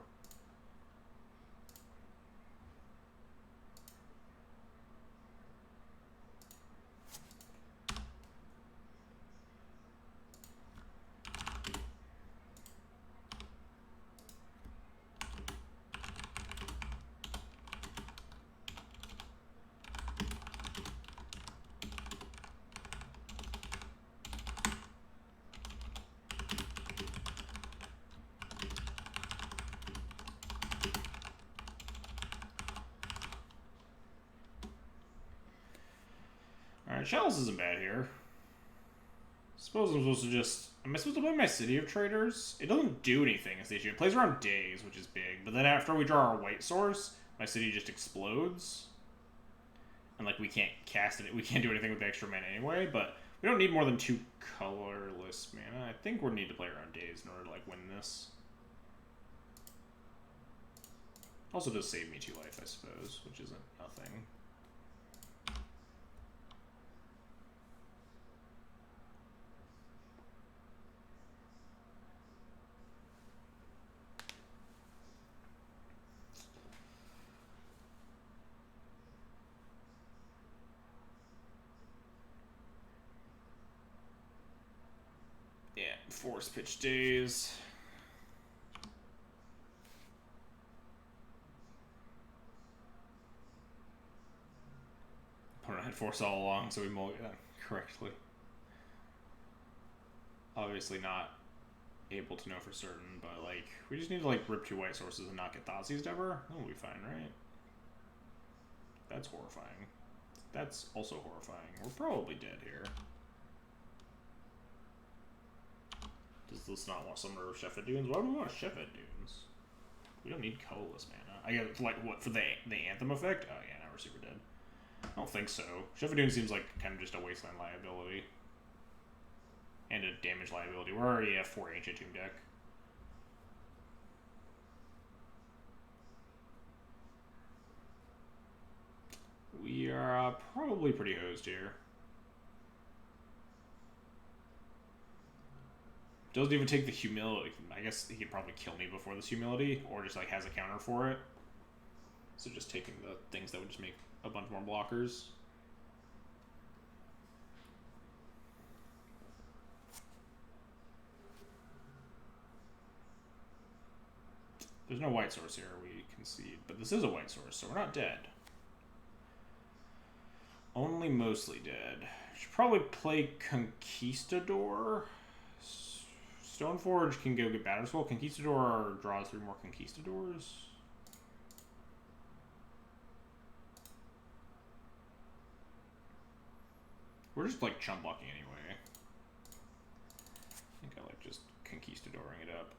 Alright, Chalice isn't bad here. Suppose I'm supposed to just... Am I supposed to play my City of Traders? It doesn't do anything as the issue. It plays around days, which is big. But then after we draw our white source, my city just explodes. And like we can't cast it. We can't do anything with the extra mana anyway. But we don't need more than 2 colorless mana. I think we'll need to play around days in order to like win this. Also does save me 2 life, I suppose, which isn't nothing. Yeah, Force Pitch Days. Opponent had Force all along, so we mulligan that correctly. Obviously not able to know for certain, but like we just need to like rip 2 white sources and not get Thoughtseized ever. That will be fine, right? That's horrifying. That's also horrifying. We're probably dead here. Does this not want Summoner of Shepherd Dunes? Why do we want Shepherd Dunes? We don't need colorless mana. I guess, like, what, for the Anthem effect? Oh, yeah, now we're super dead. I don't think so. Shepherd Dunes seems like kind of just a wasteland liability. And a damage liability. We're already a 4 Ancient Tomb deck. We are probably pretty hosed here. Doesn't even take the humility. I guess he could probably kill me before this humility, or just like has a counter for it. So just taking the things that would just make a bunch more blockers. There's no white source here, we concede, but this is a white source, so we're not dead. Only mostly dead. Should probably play Conquistador. Stoneforge can go get Batterskull. Conquistador draws 3 more Conquistadors. We're just like chump blocking anyway. I think I like just Conquistadoring it up.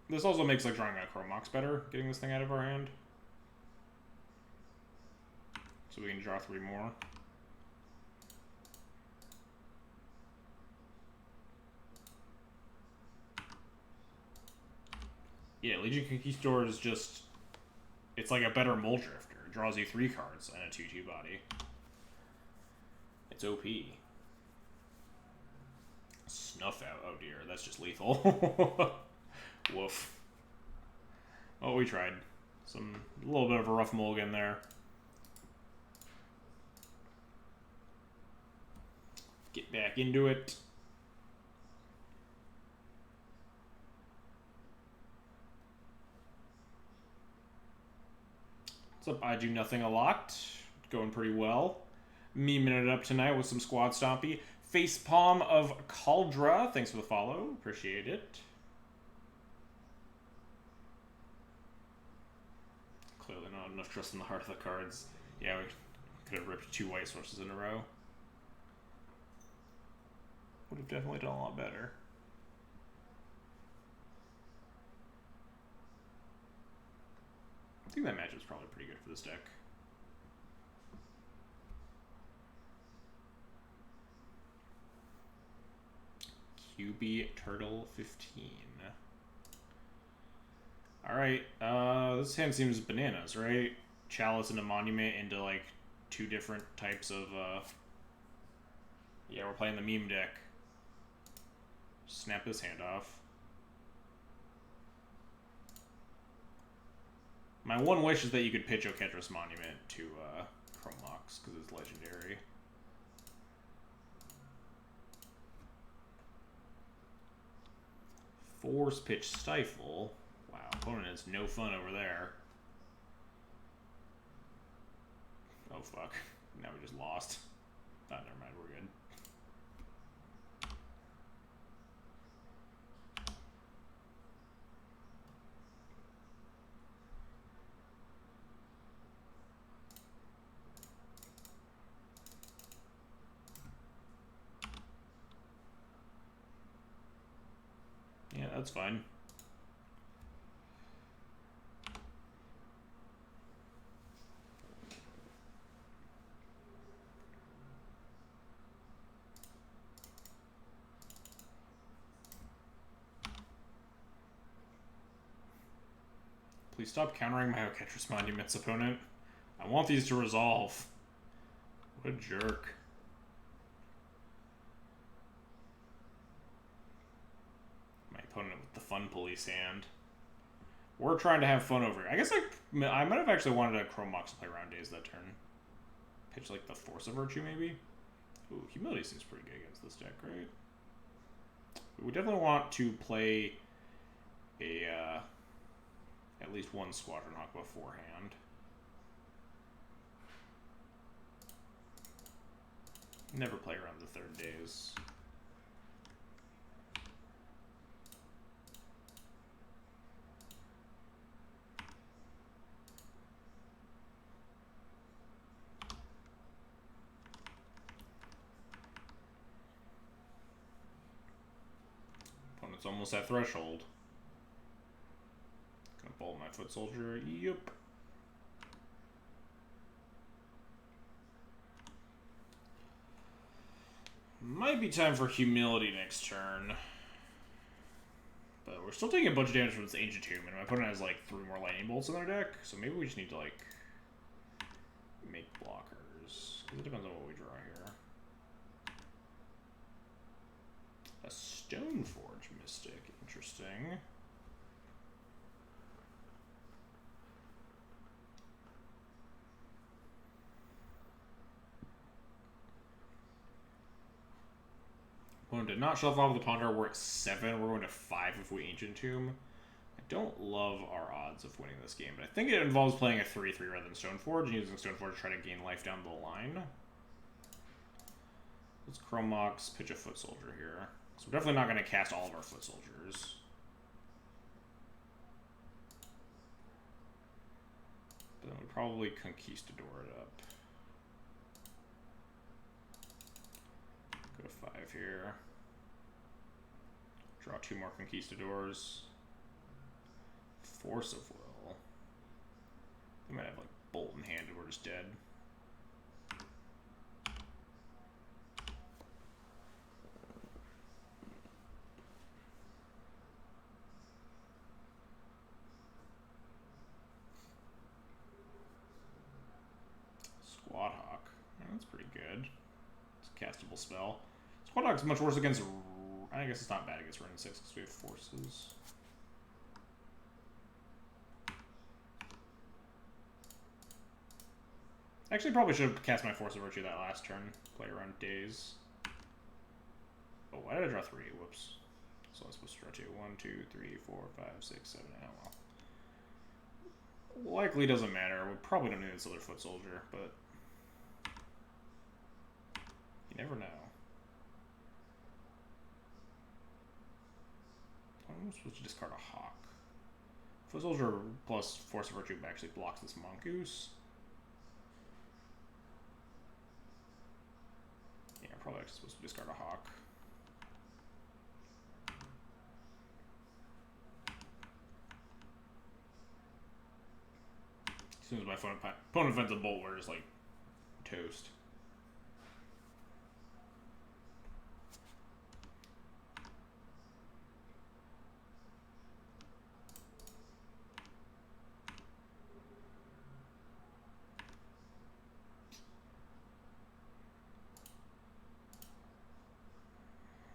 This also makes like drawing a Chromox better, getting this thing out of our hand. So we can draw 3 more. Yeah, Legion Conquistador is just... It's like a better Mole Drifter. It draws you 3 cards and a 2/2 body. It's OP. Snuff out. Oh dear, that's just lethal. Woof. Oh, we tried. A little bit of a rough mulligan there. Get back into it. What's up, I Do Nothing a Lot? Going pretty well. Memeing it up tonight with some Squad Stompy. Facepalm of Caldra. Thanks for the follow. Appreciate it. Clearly not enough trust in the heart of the cards. Yeah, we could have ripped 2 white sources in a row. Would have definitely done a lot better. I think that match was probably pretty good for this deck. QB Turtle 15. Alright, this hand seems bananas, right? Chalice and a Monument into, like, 2 different types of, Yeah, we're playing the meme deck. Snap this hand off. My one wish is that you could pitch Oketra's Monument to, Chromox, because it's legendary. Force pitch Stifle. Wow, opponent has no fun over there. Oh fuck. Now we just lost. Oh, never mind, we're good. Yeah, that's fine. Please stop countering my Oketra's Monuments, opponent. I want these to resolve. What a jerk. My opponent with the fun police hand. We're trying to have fun over here. I guess I might have actually wanted a Chromox to play Round Days that turn. Pitch like the Force of Virtue, maybe? Ooh, Humility seems pretty good against this deck, right? We definitely want to play a, at least one Squadron Hawk beforehand. Never play around the 3rd days. Opponent's almost at threshold. Gonna bolt my Foot Soldier. Yep. Might be time for Humility next turn. But we're still taking a bunch of damage from this Ancient Tomb, and my opponent has like 3 more Lightning Bolts in their deck, so maybe we just need to like make blockers. Because it depends on what we draw here. A Stoneforge Mystic, interesting. Opponent did not shuffle off the Ponder. We're at 7. We're going to 5 if we Ancient Tomb. I don't love our odds of winning this game, but I think it involves playing a 3-3 rather than Stoneforge and using Stoneforge to try to gain life down the line. Let's Chromox, pitch a Foot Soldier here. So we're definitely not going to cast all of our Foot Soldiers. But then we probably Conquistador it up. Go to 5 here. Draw 2 more Conquistadors. Force of Will. They might have like Bolt in hand and we're just dead. Squad Hawk. Yeah, that's pretty good. It's a castable spell. Squad Hawk's much worse against... I guess it's not bad against Ren 6 because we have forces. Actually, probably should have cast my Force of Virtue that last turn. Play around days. Oh, why did I draw 3? Whoops. So I'm supposed to draw 2. 1, 2, 3, 4, 5, 6, 7. Oh, well. Likely doesn't matter. We probably don't need this other Foot Soldier, but you never know. I'm supposed to discard a Hawk. Foot Soldier plus Force of Virtue actually blocks this Mongoose. Yeah, probably actually supposed to discard a Hawk. As soon as my opponent finds a bolt, we're just like toast.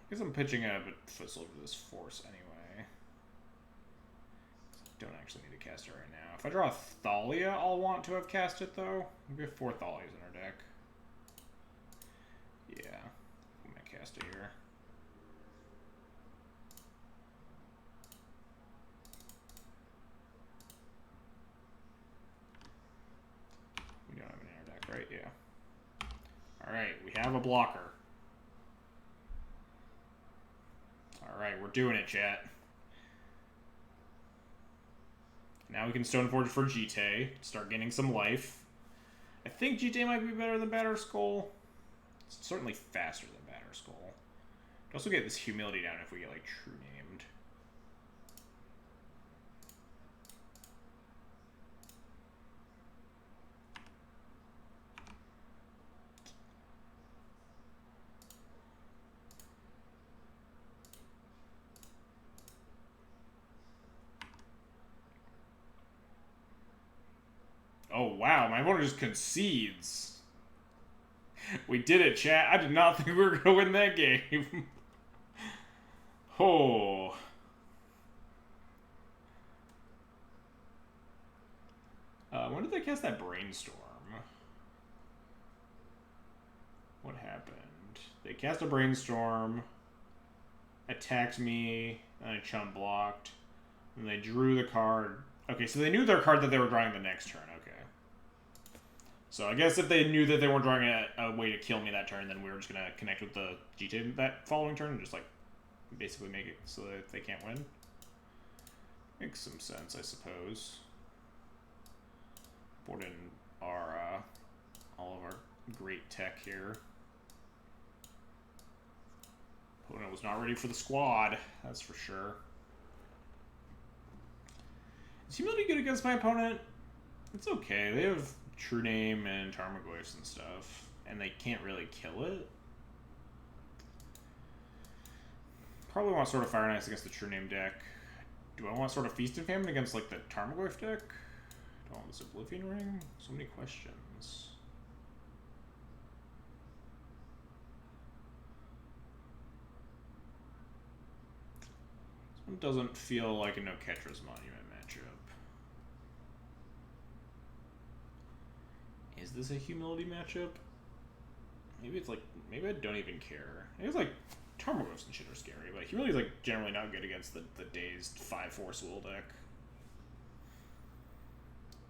I guess I'm pitching a Foot Soldier with this Force anyway. Don't actually need to cast it right now. If I draw a Thalia, I'll want to have cast it though. We have 4 Thalias in our deck. Yeah, I'm gonna cast it here. We don't have any in our deck, right? Yeah. Alright, we have a blocker. Alright, we're doing it, chat. Now we can Stoneforge for Jite, start gaining some life. I think Jite might be better than Batterskull. It's certainly faster than Batterskull. We can also get this humility down if we get, like, true named. Oh, wow, my opponent just concedes. We did it, chat. I did not think we were going to win that game. Oh. When did they cast that Brainstorm? What happened? They cast a Brainstorm, attacked me, and I chump blocked, and they drew the card. Okay, so they knew their card that they were drawing the next turn. Okay. So I guess if they knew that they weren't drawing a way to kill me that turn, then we were just going to connect with the GT that following turn and just, like, basically make it so that they can't win. Makes some sense, I suppose. Board in our, all of our great tech here. Opponent was not ready for the squad, that's for sure. Is humility good against my opponent? It's okay. They have True Name and Tarmogoyfs and stuff, and they can't really kill it. Probably want Sword of Fire and Ice against the True Name deck. Do I want Sword of Feast and Famine against, like, the Tarmogoyf deck? Do I want this Oblivion Ring? So many questions. This one doesn't feel like a No-Ketra's Monument matchup. Is this a humility matchup? Maybe it's like, maybe I don't even care. It's like, Tarmogoyfs and shit are scary, but humility is like generally not good against the dazed 5/4 Swill deck.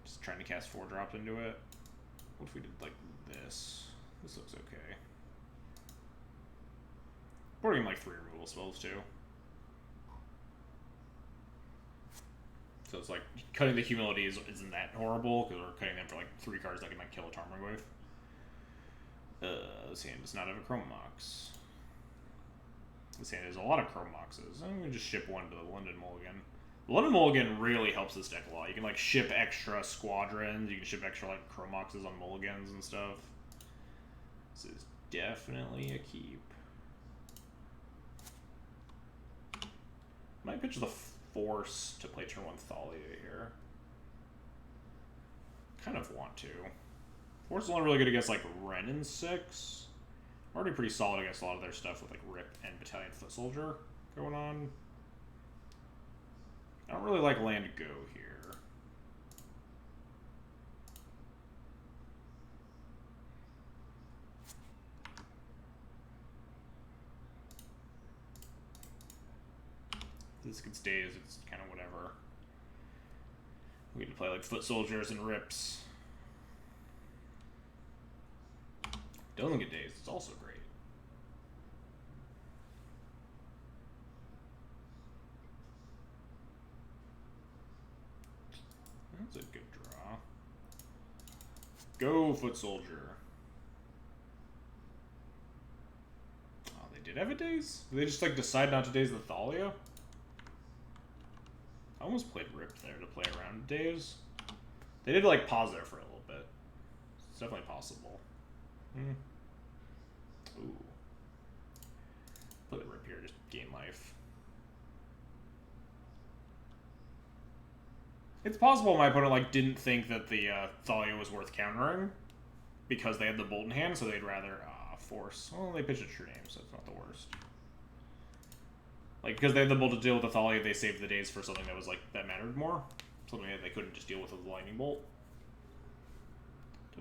Just trying to cast 4 drops into it. What if we did like this? This looks okay. Boarding like 3 removal spells too. So it's like, cutting the humility isn't that horrible, because we're cutting them for like 3 cards that can like kill a Tarmogoyf. This hand does not have a Chrome Mox. This hand has a lot of Chrome Moxes. I'm gonna just ship one to the London Mulligan. The London Mulligan really helps this deck a lot. You can like ship extra squadrons, you can ship extra like Chrome Moxes on mulligans and stuff. This is definitely a keep. Might pitch the Force to play turn 1 Thalia here. Kind of want to. Force is only really good against like Ren and 6. Already pretty solid against a lot of their stuff with like Rip and Battalion Foot Soldier going on. I don't really like land go here. this gets days, it's kind of whatever. We get to play like foot soldiers and rips. Doesn't get days, it's also great. That's a good draw. Go, foot soldier. Oh, they did have a daze? Did they just like decide not to daze the Thalia? I almost played Rip there to play around daze. They did like pause there for a little bit. It's definitely possible. Ooh. Play the Rip here, just gain life. It's possible my opponent like didn't think that the Thalia was worth countering because they had the Bolt in hand, so they'd rather force. Well, they pitched a True Name, so it's not the worst. Like, because they had the Bolt to deal with the Thalia, they saved the days for something that was like that mattered more. Something that they couldn't just deal with the Lightning Bolt.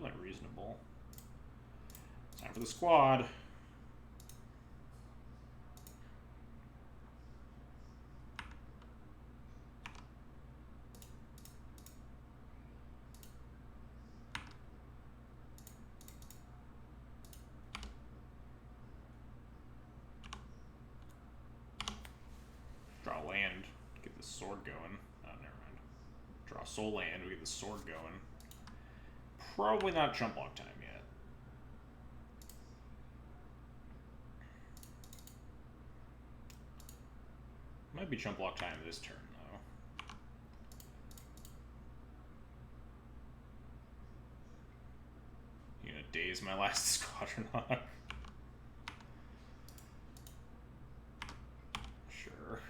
Like reasonable. Time for the squad. Draw land, get the sword going. Oh, never mind. Draw soul land, we get the sword going. Probably not chump block time yet. Might be chump block time this turn, though. You gonna daze my last Squadron Hawk? Sure.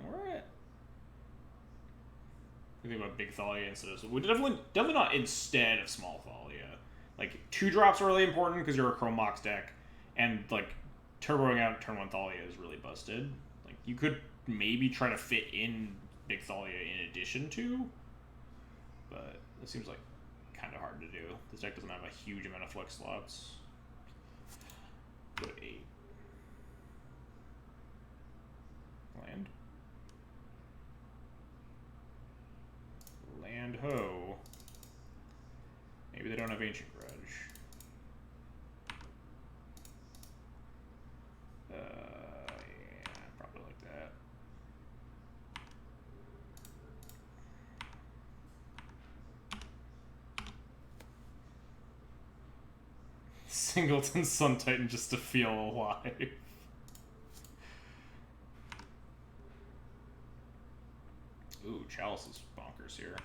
Alright. We think about big Thalia instead of... We definitely not instead of small Thalia. Like, 2 drops are really important because you're a Chrome Mox deck, and, like, turboing out turn 1 Thalia is really busted. Like, you could maybe try to fit in big Thalia in addition to, but it seems like kind of hard to do. This deck doesn't have a huge amount of flex slots. Go to 8. Land. Land ho. Maybe they don't have Ancient Grudge. Yeah, probably like that. Singleton Sun Titan just to feel alive. Ooh, Chalice is bonkers here.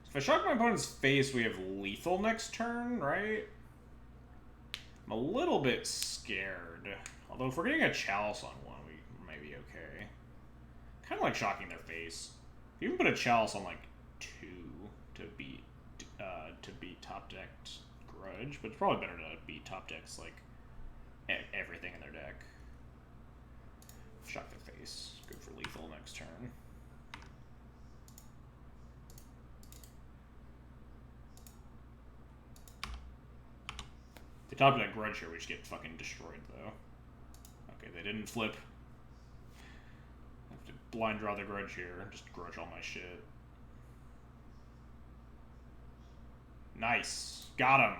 If I shock my opponent's face, we have lethal next turn, right? I'm a little bit scared. Although if we're getting a Chalice on one, we might be okay. Kind of like shocking their face. You can put a Chalice on like 2 to beat top decked Grudge, but it's probably better to beat top decks like everything in their deck. Shock their face. Good for lethal next turn. If they top deck Grudge here, we just get fucking destroyed though. Okay, they didn't flip. I have to blind draw the Grudge here. Just Grudge all my shit. Nice. Got him.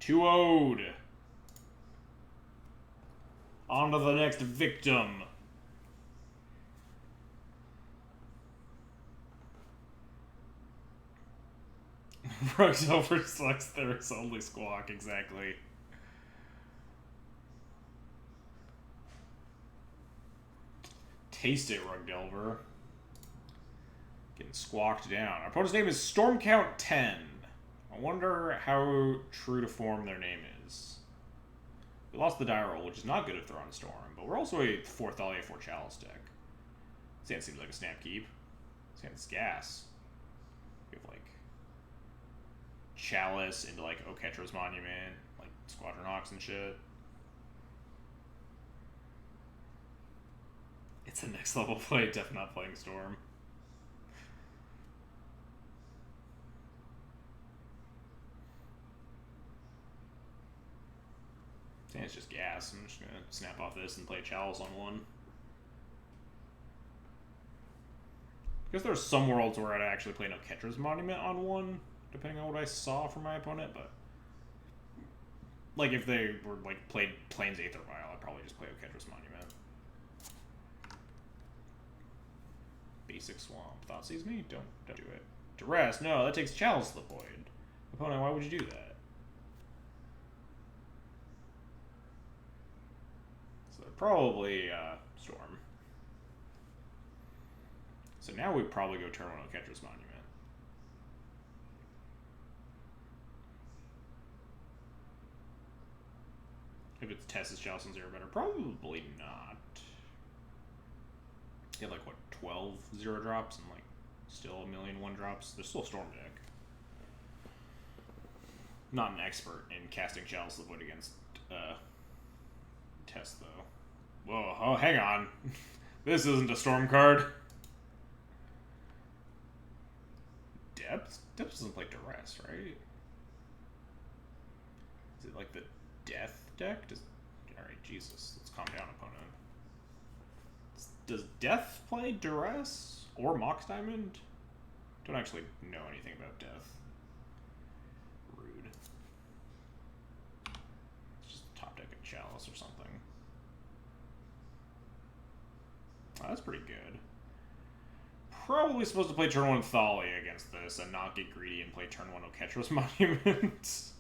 2-0'd. On to the next victim. Rugs over selects there is only Squawk, exactly. Taste it, Rug Delver. Getting squawked down. Our opponent's name is Stormcount 10. I wonder how true to form their name is. We lost the die roll, which is not good at Thrawn Storm, but we're also a 4 Thalia 4 Chalice deck. This hand seems like a snap keep. This hand's gas. We have like Chalice into like Oketra's Monument, like Squadron Hawks and shit. It's a next level play, definitely not playing Storm. think it's just gas. I'm just gonna snap off this and play Chalice on one. I guess there's some worlds where I'd actually play Noketra's Monument on one, depending on what I saw from my opponent, but like if they were like played Plains Aether Vial, I'd probably just play Noketra's Monument. Basic Swamp. Thought sees me? Don't do it. Duress. No, that takes Chalice to the Void. Opponent, why would you do that? So probably Storm. So now we probably go turn one on Noketra's Monument. If it's Tessa's Chalice and 0 better, probably not. You have like what, 12 0 drops and like still a million 1 drops. There's still a Storm deck. Not an expert in casting Chalice of the Void against Tess though. Whoa, oh hang on. This isn't a Storm card. Depth? Depth doesn't play Duress, right? Is it like the Death deck? Alright, Jesus. Let's calm down, opponent. Does Death play Duress? Or Mox Diamond? Don't actually know anything about Death. Rude. It's just top deck a Chalice or something. Oh, that's pretty good. Probably supposed to play turn 1 Thalia against this and not get greedy and play turn 1 Noketra's Monument.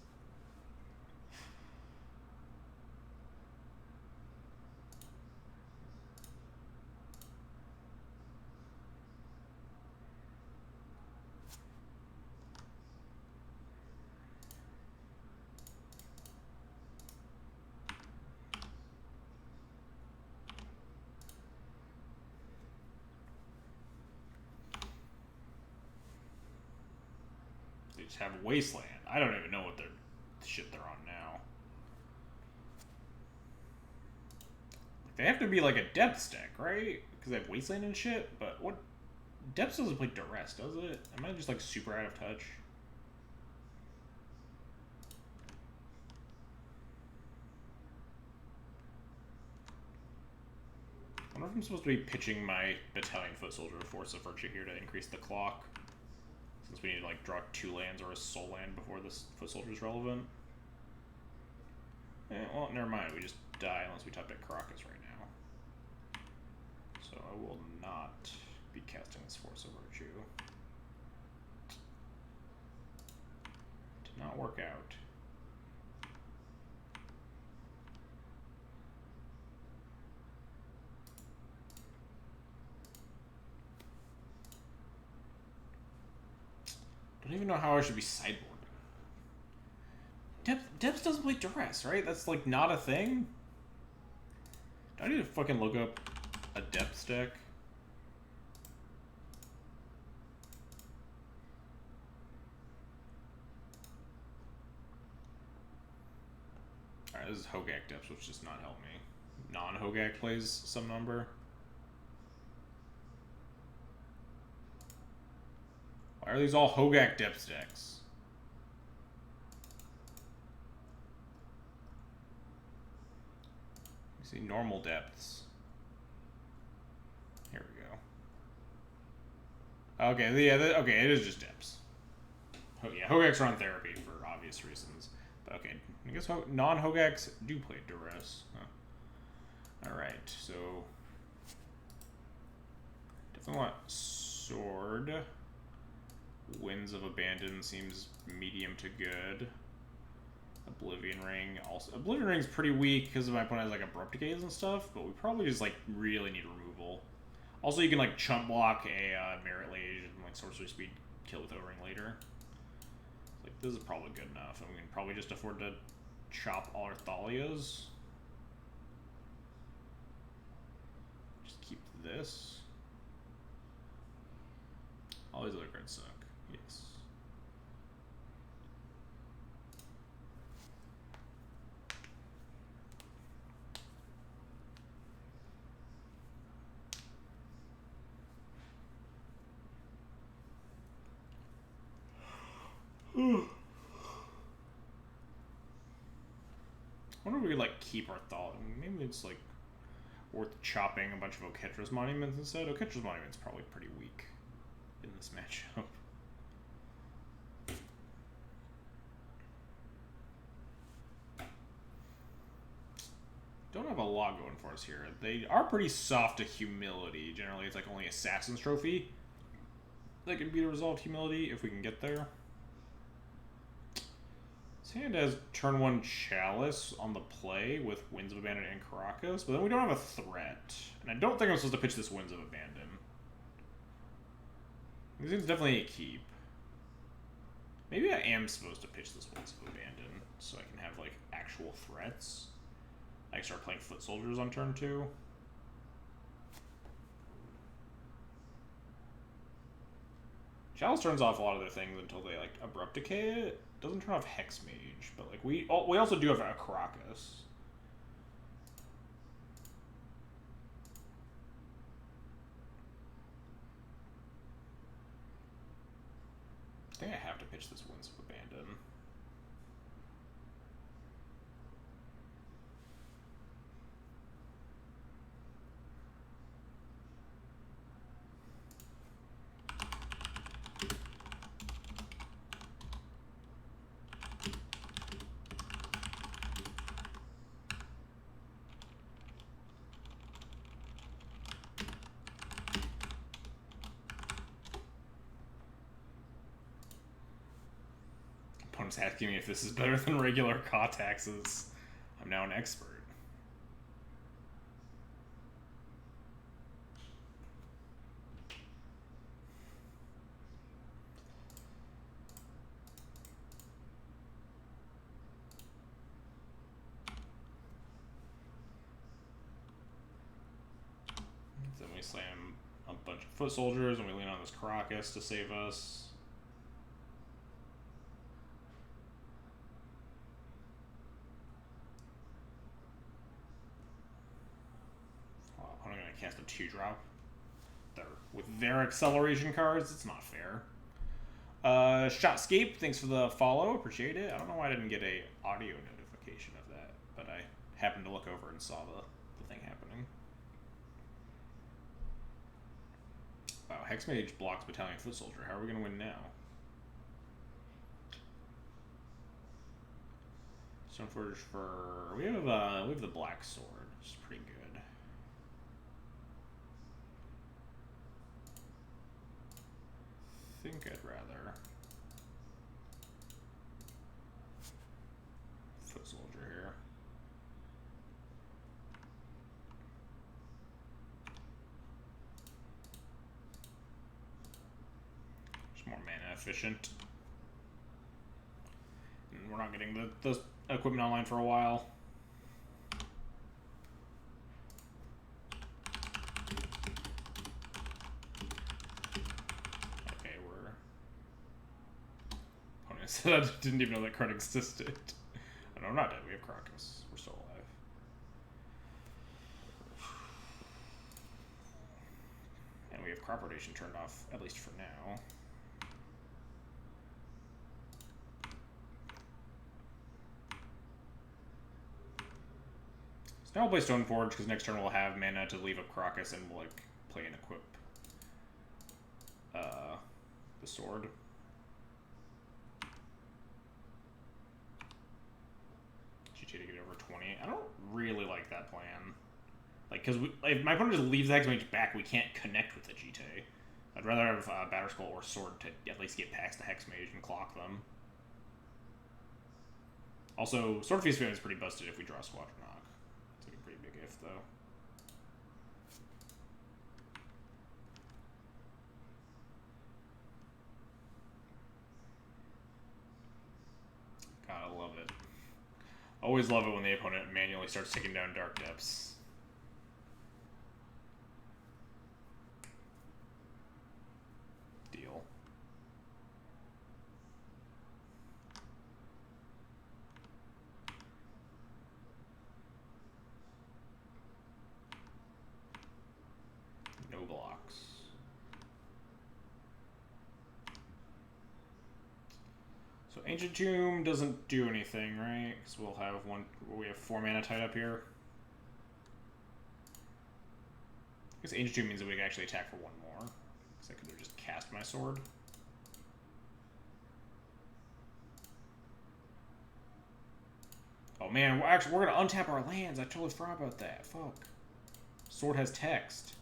They just have Wasteland. I don't even know what shit they're on now. They have to be like a Depths deck, right? Because they have Wasteland and shit, but what? Depths doesn't play Duress, does it? Am I just like super out of touch? I wonder if I'm supposed to be pitching my Battalion Foot Soldier to Force of Virtue here to increase the clock. Since we need to like draw 2 lands or a soul land before this Foot Soldier is relevant. Well, never mind. We just die unless we top deck Caracas right now. So I will not be casting this Force of Virtue. Did not work out. Don't even know how I should be sideboarding. Depths doesn't play Duress, right? That's like not a thing? Do I need to fucking look up a Depths deck? Alright, this is Hogak Depths, which does not help me. Non-Hogak plays some number. Why are these all Hogak Depths decks? You see normal Depths. Here we go. Okay, yeah, okay, it is just Depths. Oh yeah, Hogaks are on therapy for obvious reasons. But okay, I guess non-Hogaks do play Duress. Huh. Alright, so definitely want Sword. Winds of Abandon seems medium to good. Oblivion Ring also. Oblivion Ring's pretty weak because my opponent has like Abrupt Decays and stuff, but we probably just like really need removal. Also, you can like chump block a Merit Lage and like Sorcery Speed kill with O-Ring later. Like this is probably good enough, and we can probably just afford to chop all our Thalias. Just keep this. All these other cards suck. Yes. I wonder if we could, like, keep our thought. Maybe it's, like, worth chopping a bunch of Oketra's monuments instead. Oketra's monument's probably pretty weak in this matchup. Don't have a lot going for us here. They are pretty soft to humility. Generally, it's like only Assassin's Trophy that can be the resolved humility if we can get there. This hand has turn 1 Chalice on the play with Winds of Abandon and Caracas, but then we don't have a threat. And I don't think I'm supposed to pitch this Winds of Abandon. This is definitely a keep. Maybe I am supposed to pitch this Winds of Abandon so I can have, like, actual threats. I can start playing Foot Soldiers on turn 2. Chalice turns off a lot of their things until they, like, Abrupt Decay it. Doesn't turn off Hex Mage, but, like, we also do have a Caracas. I think I have to pitch this Winds of Abandon. Opponent's asking me if this is better than regular Kaw taxes. I'm now an expert. Then we slam a bunch of Foot Soldiers and we lean on this Caracas to save us. I'm going to cast a 2-drop. With their acceleration cards, it's not fair. Shotscape, thanks for the follow. Appreciate it. I don't know why I didn't get a audio notification of that, but I happened to look over and saw the thing happening. Wow, Hexmage blocks Battalion Foot Soldier. How are we going to win now? Stoneforge for... We have the Black Sword, which is pretty good. I think I'd rather Foot Soldier here. It's more mana efficient. And we're not getting the equipment online for a while. I didn't even know that card existed. Oh, no, we're not dead. We have Caracas. We're still alive. And we have Crop Rotation turned off, at least for now. So now we'll play Stoneforge, because next turn we'll have mana to leave up Caracas and we'll, like, play and equip the sword. To get over 20. I don't really like that plan. Like, because if my opponent just leaves the Hexmage back, we can't connect with the GT. I'd rather have Batterskull or Sword to at least get past the Hexmage and clock them. Also, Sword Feast Fan is pretty busted if we draw Squadron Knock. It's like a pretty big if, though. Gotta love it. Always love it when the opponent manually starts taking down Dark Depths. Deal. No blocks. So Ancient Tomb doesn't do anything, right? Because we'll have one. We have 4 mana tied up here. I guess Ancient Tomb means that we can actually attack for 1 more. Because I could have just cast my sword. Oh man, we're gonna untap our lands. I totally forgot about that. Fuck. Sword has text.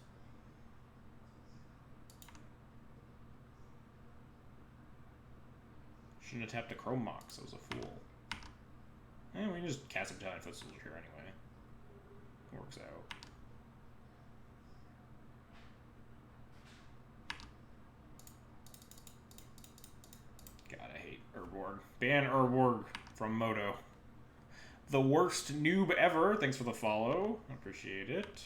Shouldn't have tapped a Chrome Mox. I was a fool. Eh, we can just cast a Battalion Foot Soldier here anyway. It works out. God, I hate Urborg. Ban Urborg from Moto. The worst noob ever. Thanks for the follow. Appreciate it.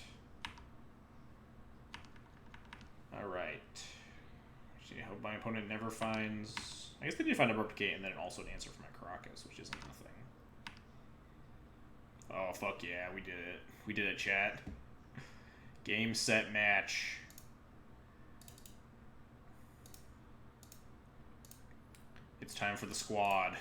Alright. I hope my opponent never finds... I guess they did find a Replicate and then also an answer for my Caracas, which isn't nothing. Oh, fuck yeah, we did it. We did it, chat. Game, set, match. It's time for the squad.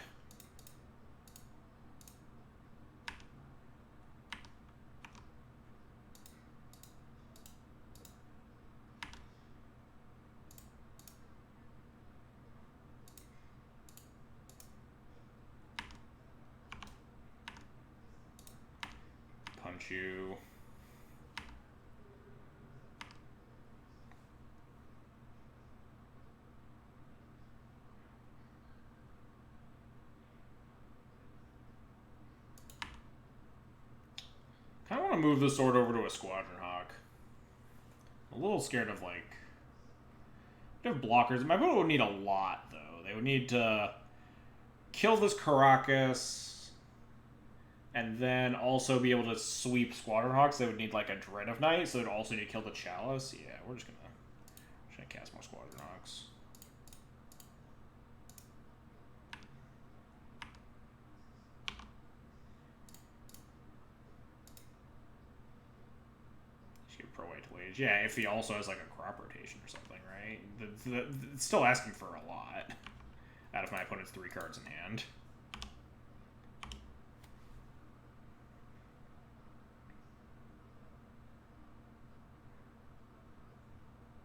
Punch you. Kind of want to move the sword over to a Squadron Hawk. I'm a little scared of, like... They have blockers. My opponent would need a lot, though. They would need to kill this Caracas, and then also be able to sweep Squadron Hawks. They would need, like, a Dread of Night, so they'd also need to kill the Chalice. Yeah, we're just gonna cast more Squadron Hawks. Pro White to Wage. Yeah, if he also has like a crop rotation or something, right? It's still asking for a lot out of my opponent's 3 cards in hand.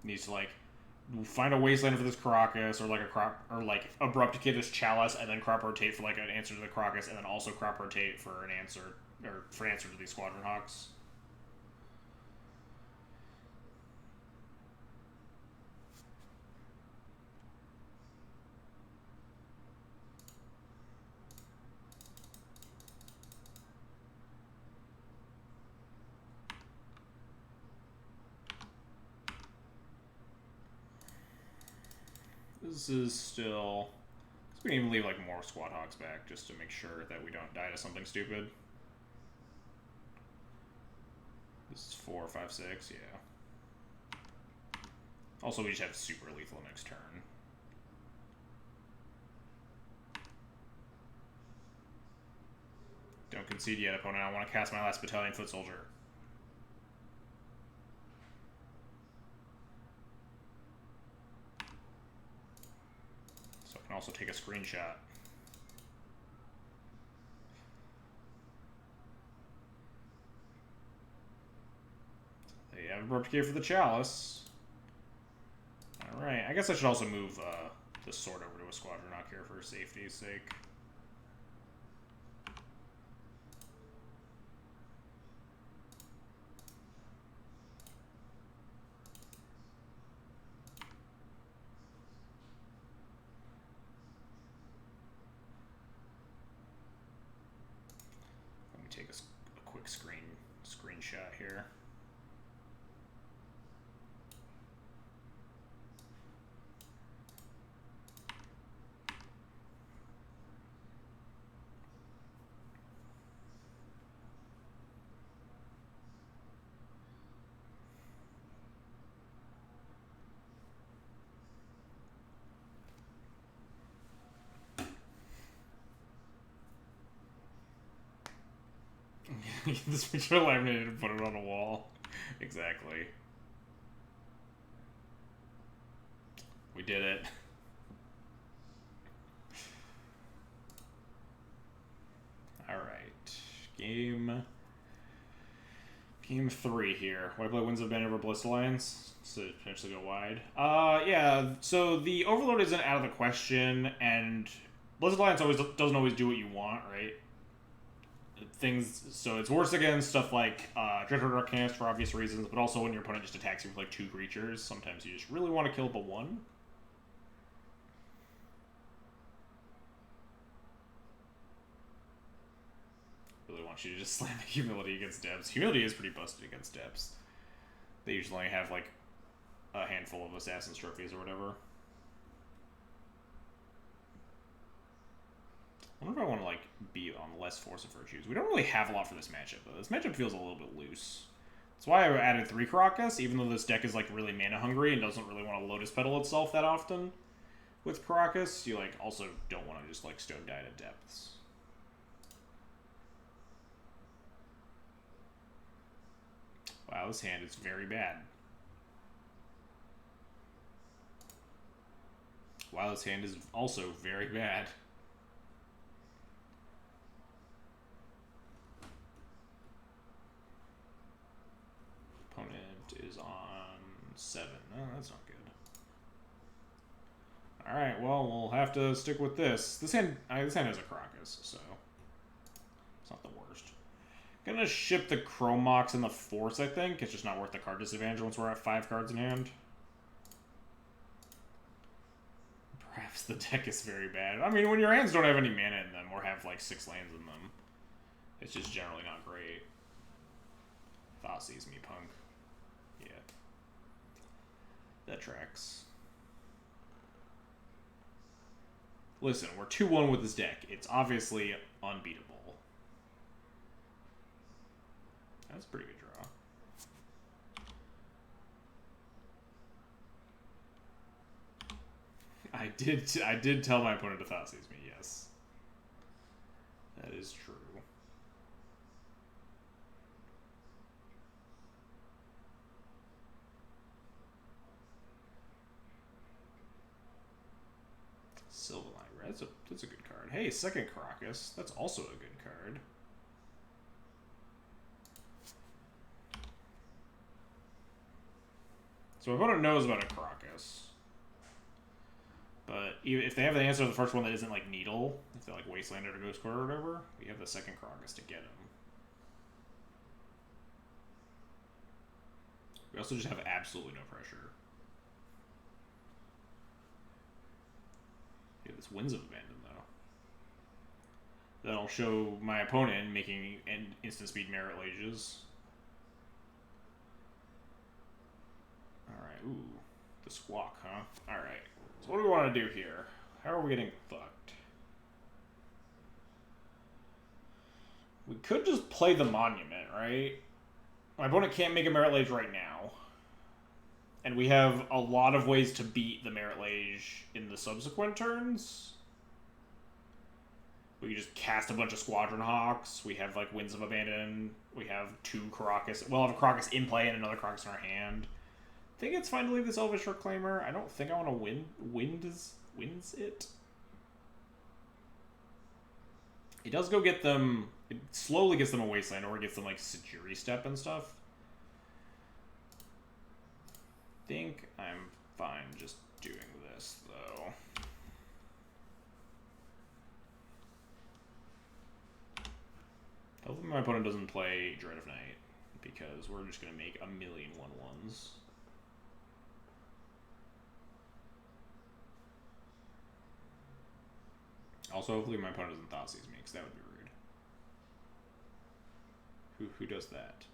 Needs to like find a wasteland for this Caracas, or like a crop, or like Abrupticate this Chalice, and then crop rotate for like an answer to the Caracas, and then also crop rotate for an answer, or for an answer to these Squadron Hawks. This is still... We can even leave like more Squad Hawks back just to make sure that we don't die to something stupid. This is 4, 5, 6, yeah. Also, we just have super lethal next turn. Don't concede yet, opponent. I want to cast my last Battalion Foot Soldier. So I can also take a screenshot. They have a Replicate for the Chalice. Alright, I guess I should also move the sword over to a Squadron Hawk here for safety's sake. Let me take a quick screenshot here. This picture laminated and put it on a wall. Exactly. We did it. Game 3 here. What about Winds of Band over Bliss Alliance? So potentially go wide. Yeah, so the Overload isn't out of the question, and Bliss Alliance doesn't always do what you want, right? So it's worse against stuff like Dreadhorde Arcanist for obvious reasons, but also when your opponent just attacks you with like 2 creatures, sometimes you just really want to kill the one. Really want you to just slam Humility against Depths. Humility is pretty busted against Depths. They usually only have like a handful of Assassin's Trophies or whatever. I wonder if I want to like be on less Force of Virtues. We don't really have a lot for this matchup, though. This matchup feels a little bit loose. That's why I added 3 Caracas, even though this deck is like really mana hungry and doesn't really want to Lotus Petal itself that often. With Caracas, you like also don't want to just like Stone Die to Depths. Wow, this hand is very bad. Wow, this hand is also very bad. Opponent is on 7. No, that's not good. Alright, well, we'll have to stick with this. This hand has a Caracas, so it's not the worst. Gonna ship the Chromox and the Force, I think. It's just not worth the card disadvantage once we're at 5 cards in hand. Perhaps the deck is very bad. I mean, when your hands don't have any mana in them or have like 6 lands in them, it's just generally not great. Thoughtseize me, punk. Yeah. That tracks. Listen, we're 2-1 with this deck. It's obviously unbeatable. That's a pretty good draw. I did tell my opponent to Thoughtseize me, yes. That is true. Sylvanite Red, that's a good card. Hey, second Caracas, that's also a good card. So my opponent knows about a Caracas. But if they have the answer to the first one that isn't like Needle, if they're like Wastelander or Ghost Quarter or whatever, we have the second Caracas to get him. We also just have absolutely no pressure. Yeah, this Winds of Abandon, though. That'll show my opponent making instant speed Merit Lages. Alright, ooh. The Squawk, huh? Alright. So what do we want to do here? How are we getting fucked? We could just play the Monument, right? My opponent can't make a Merit Lage right now. And we have a lot of ways to beat the Merit Lage in the subsequent turns. We can just cast a bunch of Squadron Hawks. We have, like, Winds of Abandon. We have 2 Caracas. We'll have a Caracas in play and another Caracas in our hand. I think it's fine to leave this Elvish Reclaimer. I don't think I want to wins it. It does go get them... It slowly gets them a Wasteland, or it gets them, like, Sajiri Step and stuff. I think I'm fine just doing this, though. Hopefully my opponent doesn't play Dread of Night, because we're just going to make a million 1/1s. Also, hopefully my opponent doesn't Thoughtseize me, because that would be rude. Who does that?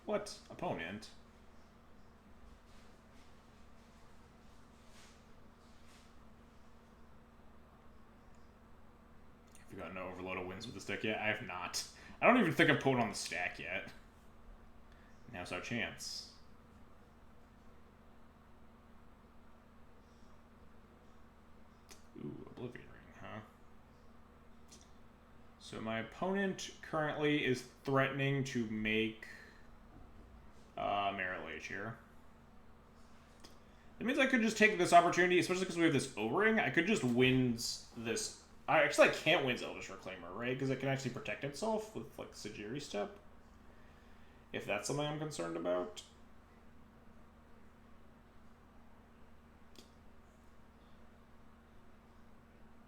What? Opponent? Have you got no Overload of Wins with this deck yet? I have not. I don't even think I've put one on the stack yet. Now's our chance. Ooh, Oblivion Ring, huh? So my opponent currently is threatening to make Merit Lage here. That means I could just take this opportunity, especially because we have this O-Ring. I could just wins this. I can't wins Elvish Reclaimer, right? Because it can actually protect itself with like Sajiri Step. if that's something I'm concerned about.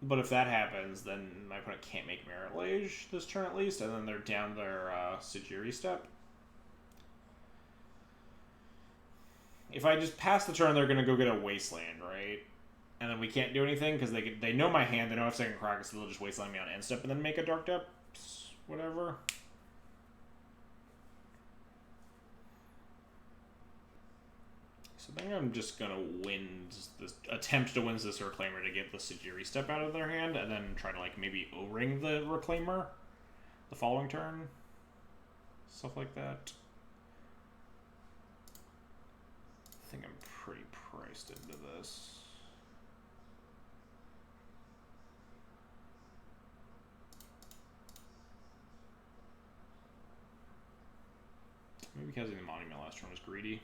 But if that happens, then my opponent can't make Merit Lage this turn at least, and then they're down their Sajiri step. If I just pass the turn, they're going to go get a Wasteland, right? And then we can't do anything because they know my hand, they know I have second Kraken, so they'll just Wasteland me on end step and then make a Dark Depths, whatever. So I think I'm just going to attempt to win this Reclaimer to get the Sajiri step out of their hand, and then try to, like, maybe O-ring the Reclaimer the following turn. Stuff like that. I think I'm pretty priced into this. Maybe because the Monument last turn was greedy.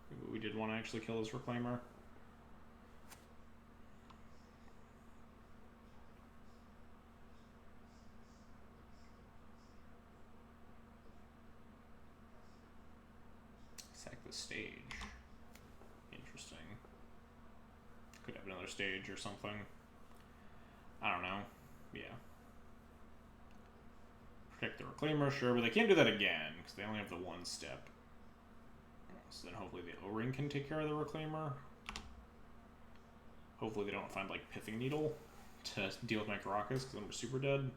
Maybe we did want to actually kill this Reclaimer. Sack the stage. Interesting. Could have another stage or something. I don't know. Yeah. Protect the Reclaimer, sure, but they can't do that again, because they only have the one step. So then hopefully the O-Ring can take care of the Reclaimer. Hopefully they don't find, like, Pithing Needle to deal with my Caracas, because then we're super dead.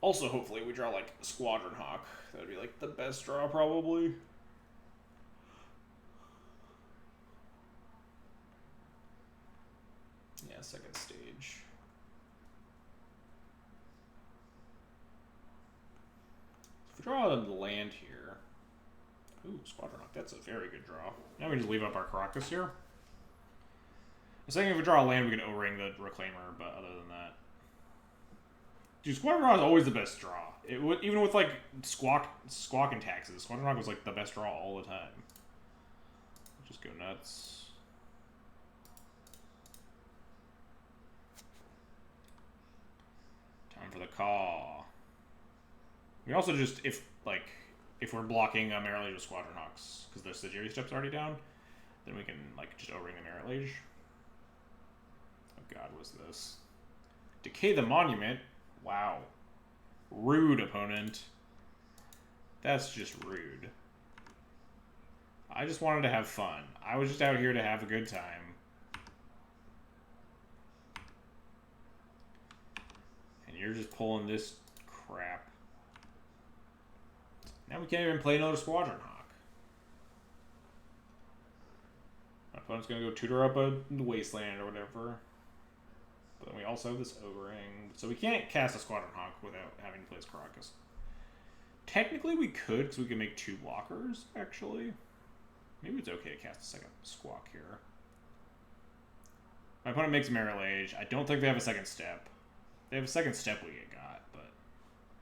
Also, hopefully we draw, like, Squadron Hawk. That would be, like, the best draw, probably. Yeah, second stage. If we draw the land here... Ooh, Squadron Hawk, that's a very good draw. Now we just leave up our Caracas here. I was saying if we draw a land, we can O-ring the Reclaimer, but other than that... Dude, Squadron Hawk is always the best draw. Even with, like, Squawk and Taxes, Squadron Hawk was, like, the best draw all the time. Just go nuts. Time for the call. We also just, if we're blocking Merit Lage with Squadron Hawks, because the Sajiri step's already down, then we can, like, just O-ring the Merit Lage. Oh god, what's this? Decay the Monument? Wow. Rude, opponent. That's just rude. I just wanted to have fun. I was just out here to have a good time. And you're just pulling this crap. Now we can't even play another Squadron Hawk. My opponent's gonna go tutor up a Wasteland or whatever. But then we also have this O-Ring. So we can't cast a Squadron Hawk without having to play as Caracas. Technically we could, because we can make 2 blockers, actually. Maybe it's okay to cast a second Squawk here. My opponent makes Merit Lage. I don't think they have a second step. They have a second step we got, but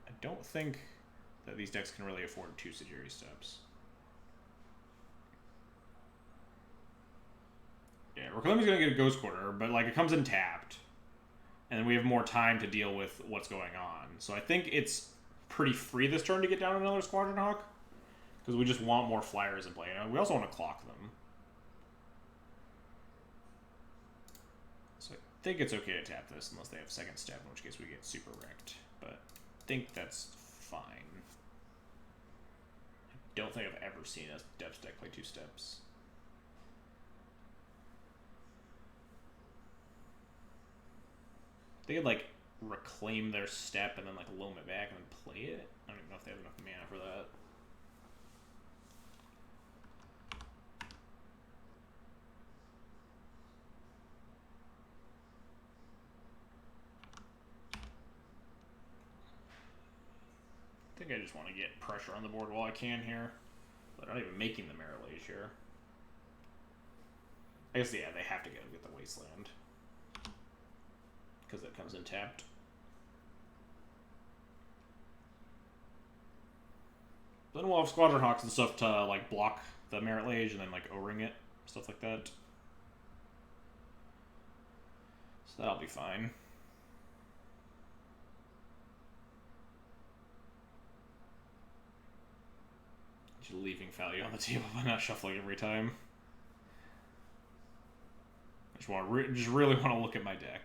I don't think that these decks can really afford 2 Sajiri steps. Yeah, Reclaim's gonna get a Ghost Quarter, but, like, it comes in tapped. And then we have more time to deal with what's going on. So I think it's pretty free this turn to get down another Squadron Hawk. Because we just want more flyers in play. And we also want to clock them. So I think it's okay to tap this unless they have second step, in which case we get super wrecked. But I think that's fine. I don't think I've ever seen a depth deck play 2 steps. They could, like, reclaim their step and then, like, loam it back and then play it. I don't even know if they have enough mana for that. I think I just want to get pressure on the board while I can here. But I'm not even making the Merit Lage here. I guess, yeah, they have to get the Wasteland. Because it comes in tapped. Then we'll have Squadron Hawks and stuff to, like, block the Merit Lage and then, like, O-ring it. Stuff like that. So that'll be fine. Just leaving value on the table by not shuffling every time. I just really want to look at my deck.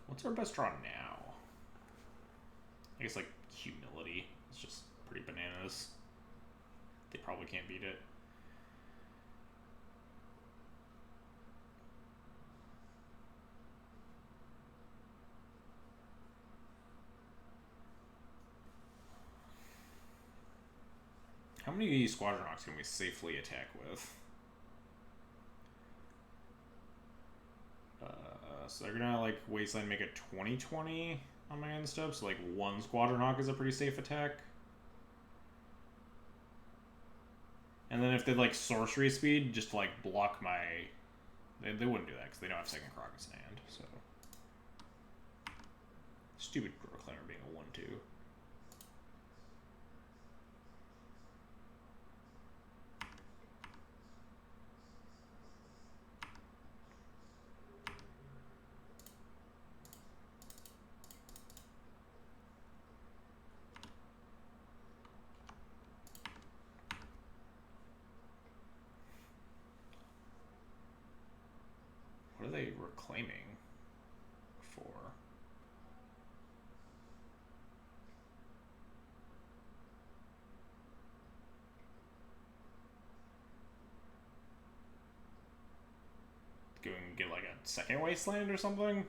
What's our best draw now? I guess like Humility. It's just pretty bananas. They probably can't beat it. How many Squadron Hawks can we safely attack with? So they're gonna like Wasteland make a 20/20 on my end step, so like one Squadron Hawk is a pretty safe attack. And then if they like sorcery speed, just to like block my... They wouldn't do that because they don't have second Crocus in hand, so... Stupid Proclaimer being a 1/2. What are they reclaiming for? Go and get like a second Wasteland or something?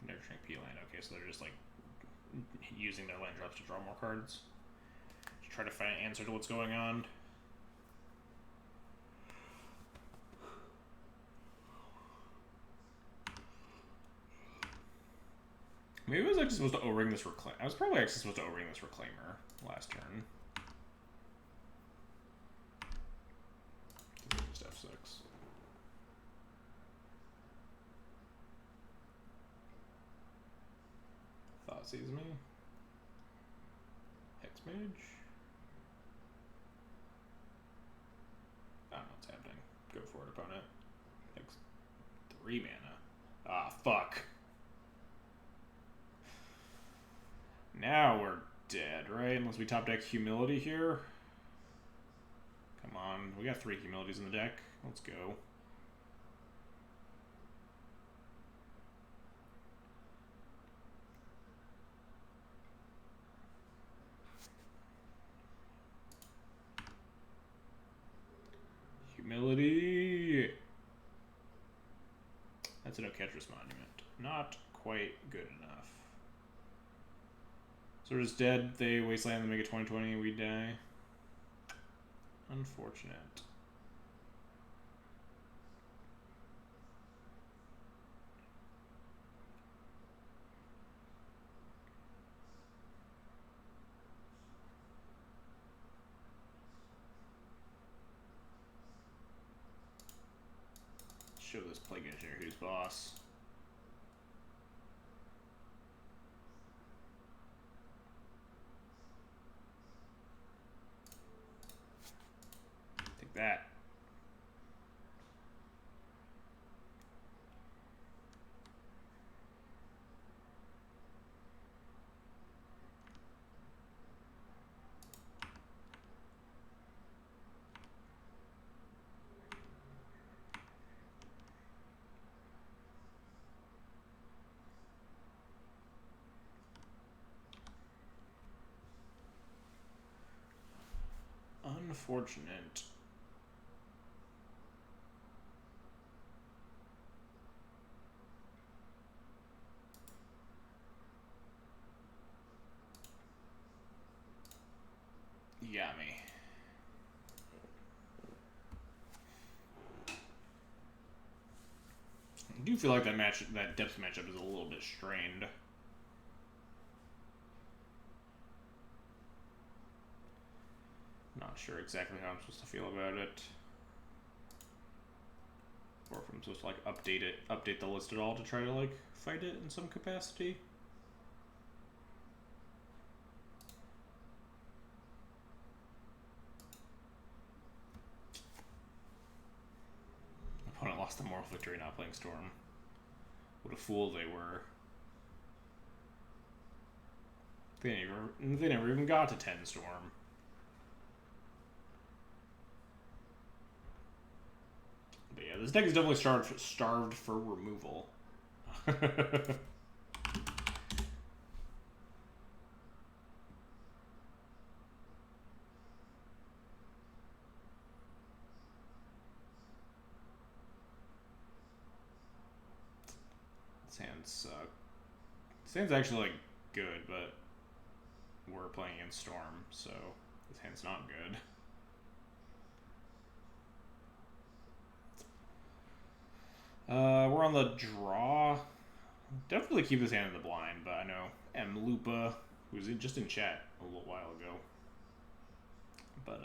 Never shrink P land. Okay, so they're just like using their land drops to draw more cards. Just try to find an answer to what's going on. Maybe I was actually supposed to O-ring this Reclaimer. I was probably actually supposed to O-ring this Reclaimer last turn. Just F6. Thought sees me. Hex Mage. I don't know what's happening. Go for it, opponent. Hex 3 mana. Ah, fuck. Now we're dead, right? Unless we top deck Humility here. Come on. We got 3 Humilities in the deck. Let's go. Humility. That's an Oketrus Monument. Not quite good enough. So we're just dead. They Wasteland, they make a 20/20, we die. Unfortunate. Show this Plague Engineer who's boss. Take that. Unfortunate. You got me. I do feel like that depth matchup is a little bit strained. Not sure exactly how I'm supposed to feel about it. Or if I'm supposed to like update the list at all to try to like fight it in some capacity. the moral victory not playing Storm. What a fool they were. They never even got to 10 Storm. But yeah, this deck is definitely starved for removal. This hand's suck. This hand's actually like good, but we're playing in Storm, so this hand's not good. We're on the draw. Definitely keep this hand in the blind, but I know M. Lupa, who was just in chat a little while ago. But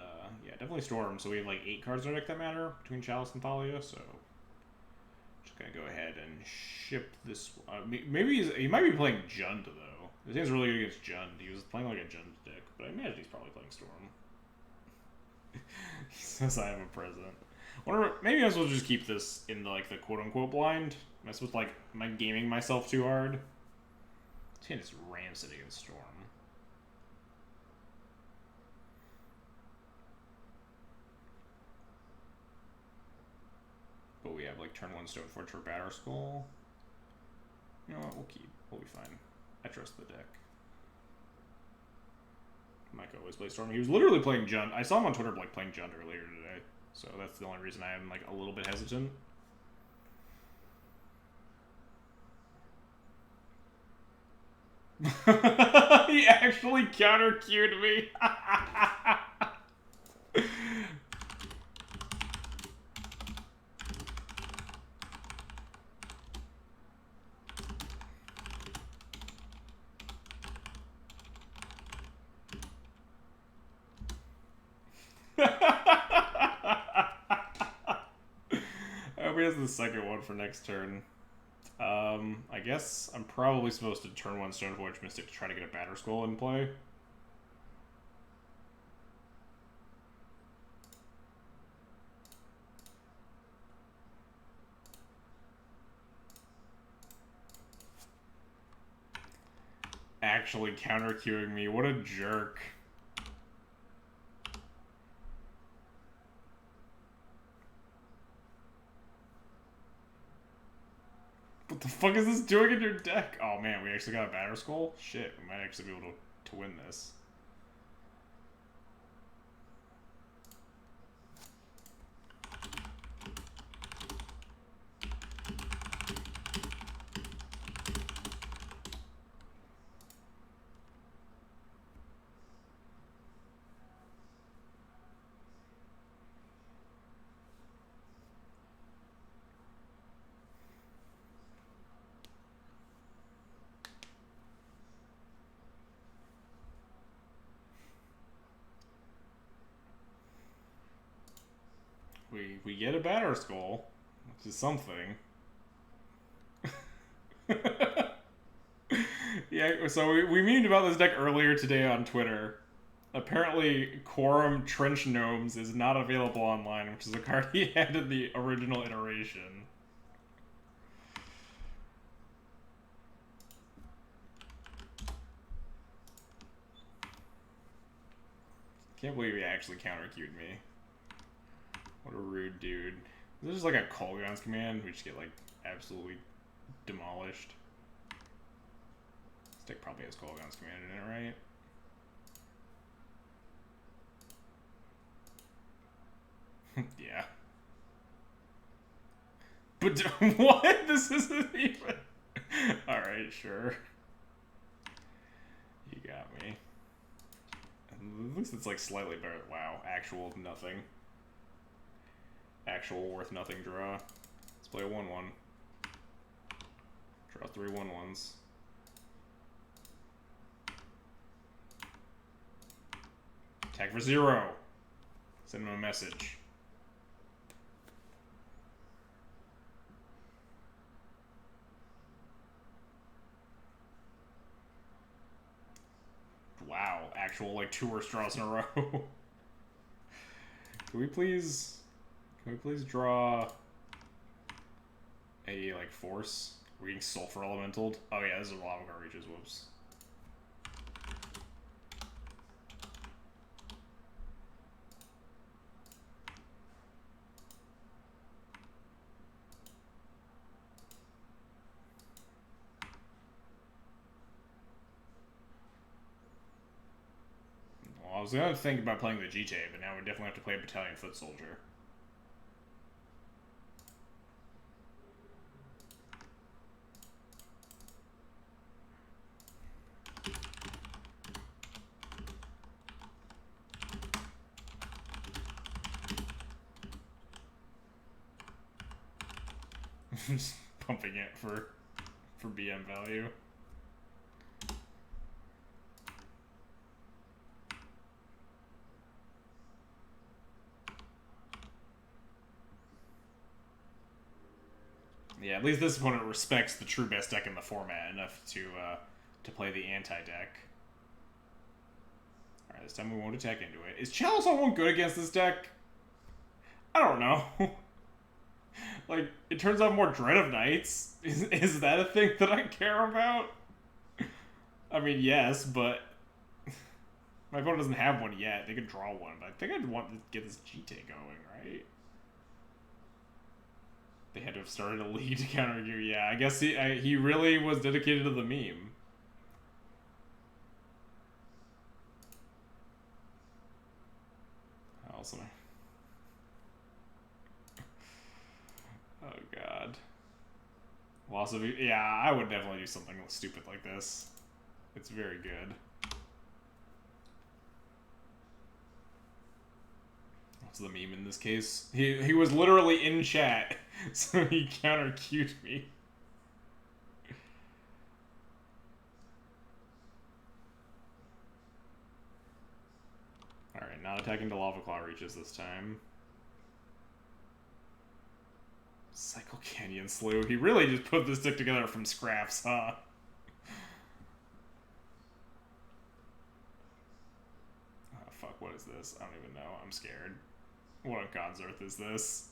yeah, definitely Storm. So we have like 8 cards in our deck that matter between Chalice and Thalia, so just gonna go ahead and ship this. Maybe he might be playing Jund though. This hand's really good against Jund. He was playing like a Jund deck, but I imagine he's probably playing Storm. He says I have a present. Maybe I'm supposed to just keep this in the, like, the quote-unquote blind. Am I supposed to, like, am I gaming myself too hard? This hand is rancid against Storm. But we have, like, turn 1 Stoneforge for Batterskull. You know what, we'll keep. We'll be fine. I trust the deck. Mike always plays Storm. He was literally playing Jund. I saw him on Twitter, like, playing Jund earlier today. So that's the only reason I am, like, a little bit hesitant. He actually counter-cued me. I hope he has the second one for next turn. I guess I'm probably supposed to turn 1 Stoneforge Mystic to try to get a Batterskull in play. Actually counter-queuing me. What a jerk. What the fuck is this doing in your deck? Oh man, we actually got a Batterskull? Shit, we might actually be able to win this. We get a Batterskull, which is something. Yeah, so we memed about this deck earlier today on Twitter. Apparently, Quorum Trench Gnomes is not available online, which is a card he had in the original iteration. Can't believe he actually counter-queued me. What a rude dude. This is just like a Kolaghan's command. We just get like absolutely demolished. This deck probably has Kolaghan's command in it, right? Yeah. But what? This isn't even... Alright, sure. You got me. At least it's like slightly better. Wow, actual nothing. Actual worth nothing draw. Let's play a 1-1. Draw 3 1-1s. Attack for 0. Send him a message. Wow, actual like 2 worse draws in a row. Can we please draw A like force. We're getting sulfur elemental. Oh yeah, this is lava guard reaches. Whoops. Well, I was gonna think about playing the GTA, but now we definitely have to play a battalion foot soldier. Just pumping it for BM value. Yeah, at least this opponent respects the true best deck in the format enough to play the anti-deck. Alright, this time we won't attack into it. Is Chalice on 1 good against this deck? I don't know. Like, it turns out more Dread of Knights. Is that a thing that I care about? I mean, yes, but my opponent doesn't have one yet. They could draw one, but I think I'd want to get this GTA going, right? They had to have started a league to counter you. Yeah, I guess he really was dedicated to the meme. Also, oh god. Loss of yeah, I would definitely do something stupid like this. It's very good. What's the meme in this case? He was literally in chat, so he counter queued me. Alright, not attacking the Lava Claw reaches this time. Cycle Canyon Slew. He really just put this deck together from scraps, huh? Oh, fuck, what is this? I don't even know. I'm scared. What on God's earth is this?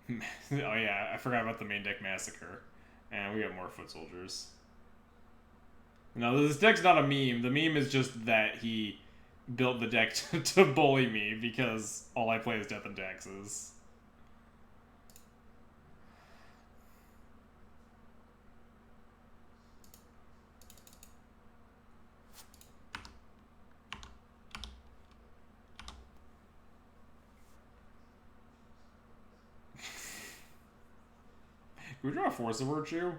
Oh yeah, I forgot about the main deck massacre. And we got more foot soldiers. No, this deck's not a meme. The meme is just that he built the deck to bully me because all I play is Death and Taxes. Can we draw a Force of Virtue?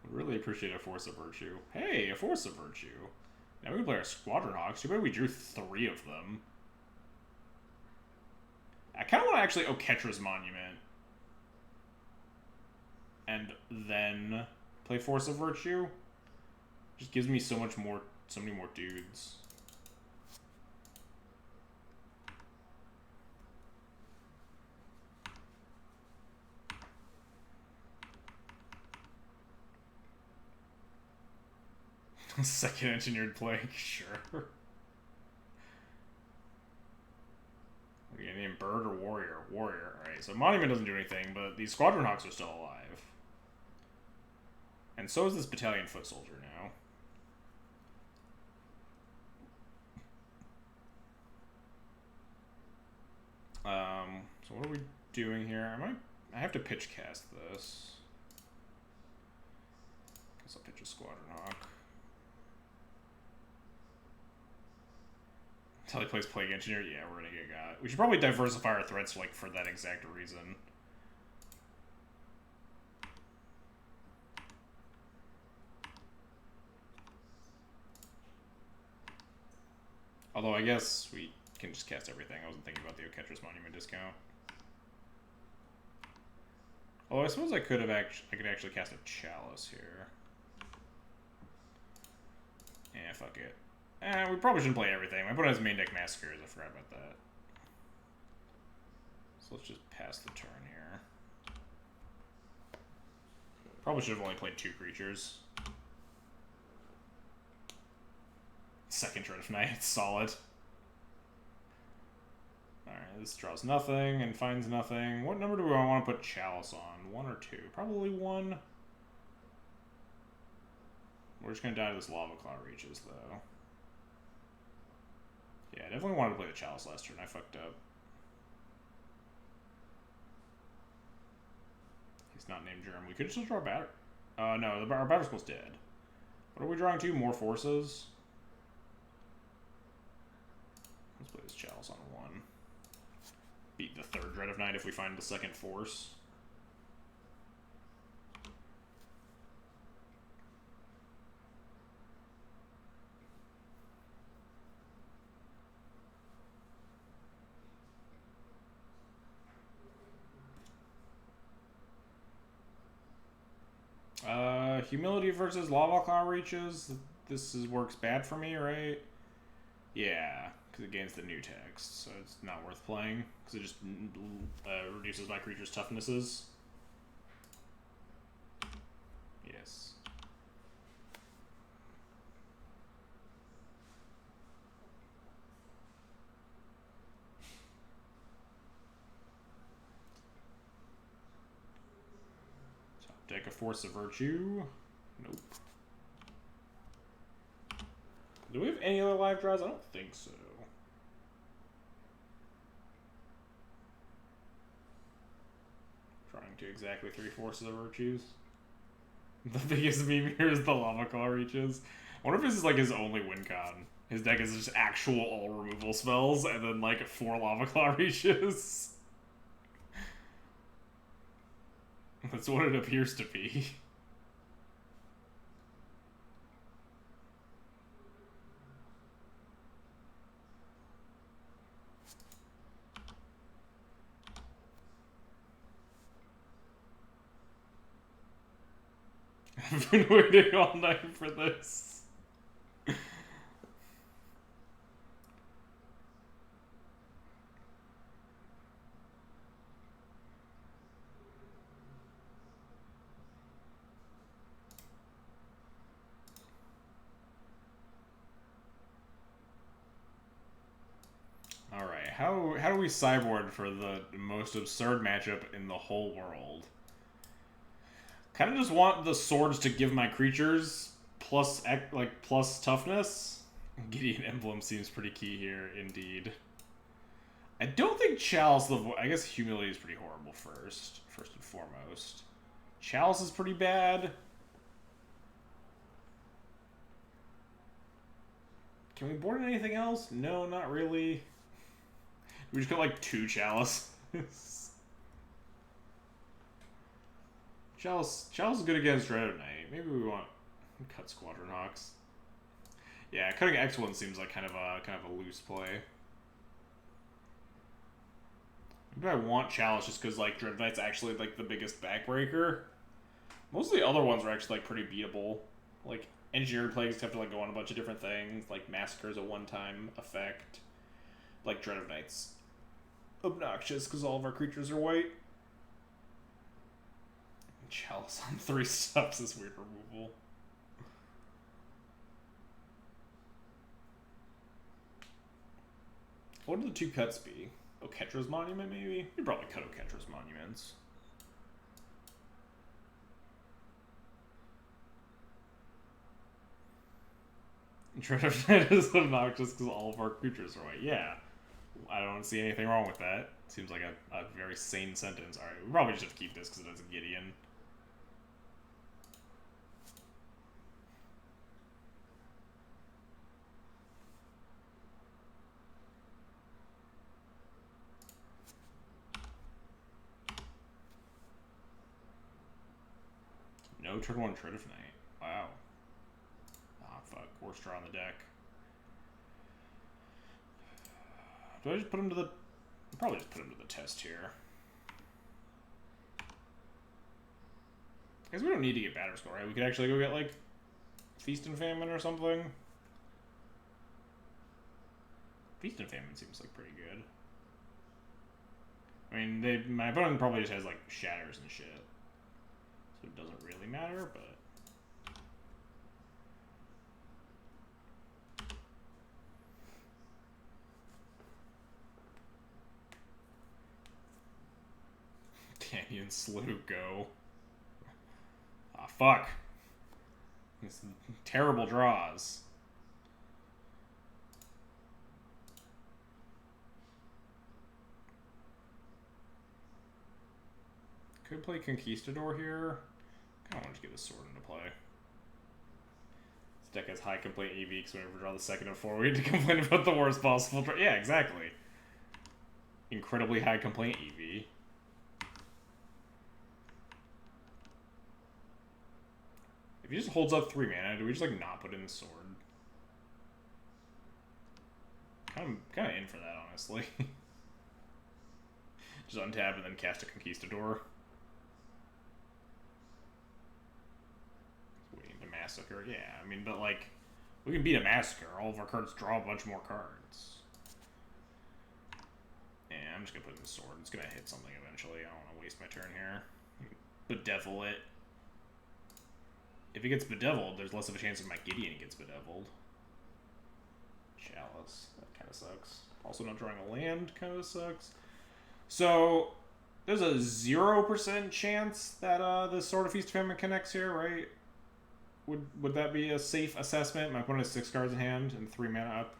I'd really appreciate a Force of Virtue. Hey, a Force of Virtue. Now we can play our Squadron Hawks. Too bad we drew 3 of them. I kind of want to actually Oketra's Monument. And then play Force of Virtue. Just gives me so many more dudes. Second engineered plague, sure. Are you name bird or warrior? Warrior. Alright, so Monument doesn't do anything, but these Squadron Hawks are still alive. And so is this Battalion Foot Soldier now. So what are we doing here? I have to pitch cast this. Guess I'll pitch a Squadron Hawk. Until he plays Plague Engineer, yeah, we're gonna get got. We should probably diversify our threats, like, for that exact reason. Although, I guess we can just cast everything. I wasn't thinking about the Oketra's Monument discount. Although, I suppose I could actually cast a Chalice here. Yeah, fuck it. We probably shouldn't play everything. My opponent has main deck Massacres. I forgot about that. So let's just pass the turn here. Probably should have only played 2 creatures. Second Dread of Night, solid. this draws nothing and finds nothing. What number do I want to put Chalice on? 1 or 2? Probably 1. We're just going to die to this Lava Claw Reaches, though. Yeah, I definitely wanted to play the Chalice last turn. I fucked up. He's not named Germ. We could still draw Batter. No, our Batterskull's dead. What are we drawing to? More forces? Let's play this Chalice on 1. Beat the 3rd Dread of Night if we find the 2nd force. Humility versus Lava Claw Reaches. This works bad for me, right? Yeah, because it gains the new text, so it's not worth playing, because it just reduces my creature's toughnesses. Yes. Deck a Force of Virtue. Nope. Do we have any other live draws? I don't think so. Trying to exactly 3 Forces of Virtues. The biggest meme here is the Lava Claw Reaches. I wonder if this is like his only win con. His deck is just actual all removal spells and then like 4 Lava Claw Reaches. That's what it appears to be. I've been waiting all night for this. Alright, how do we sideboard for the most absurd matchup in the whole world? Kind of just want the swords to give my creatures plus toughness. Gideon Emblem seems pretty key here, indeed. I don't think Chalice, I guess Humility is pretty horrible first and foremost. Chalice is pretty bad. Can we board anything else? No, not really. We just got like 2 Chalice. Chalice is good against Dread of Night. Maybe we want cut Squadron Hawks. Yeah, cutting X1 seems like kind of a loose play. Maybe I want Chalice just because like Dread of Night's actually like the biggest backbreaker. Most of the other ones are actually like pretty beatable. Like Engineered Plagues have to like go on a bunch of different things. Like Massacre is a one-time effect. Like Dread of Night's obnoxious because all of our creatures are white. Chalice on 3 steps is weird removal. What would the 2 cuts be? Oketra's Monument, maybe? You'd probably cut Oketra's Monuments. Dread of Night is obnoxious because all of our creatures are white. Yeah. I don't see anything wrong with that. Seems like a very sane sentence. Alright, we probably just have to keep this because it has a Gideon. No turn 1 Dread of Night. Wow. Ah, fuck. Worst draw on the deck. Do I just put him to the... I'll probably just put him to the test here. Because we don't need to get Batterskull, right? We could actually go get, like, Feast and Famine or something. Feast and Famine seems, like, pretty good. I mean, my opponent probably just has, like, Shatters and shit. So it doesn't really matter, but... Canyon Slough, go. Ah, fuck. These terrible draws. Could play Conquistador here. I kind of want to get the sword into play. This deck has high complaint EV because whenever we draw the second of 4, we need to complain about the worst possible draw. Yeah, exactly. Incredibly high complaint EV. If he just holds up 3 mana, do we just like not put in the sword? Kind of in for that, honestly. Just untap and then cast a Conquistador. Waiting to massacre. Yeah, I mean, but like, we can beat a massacre. All of our cards draw a bunch more cards. Yeah, I'm just gonna put in the sword. It's gonna hit something eventually. I don't want to waste my turn here. Bedevil it. If it gets bedeviled, there's less of a chance of my Gideon gets bedeviled. Chalice. That kind of sucks. Also, not drawing a land kind of sucks. So, there's a 0% chance that the Sword of Feast Famine connects here, right? Would that be a safe assessment? My opponent has 6 cards in hand and 3 mana up.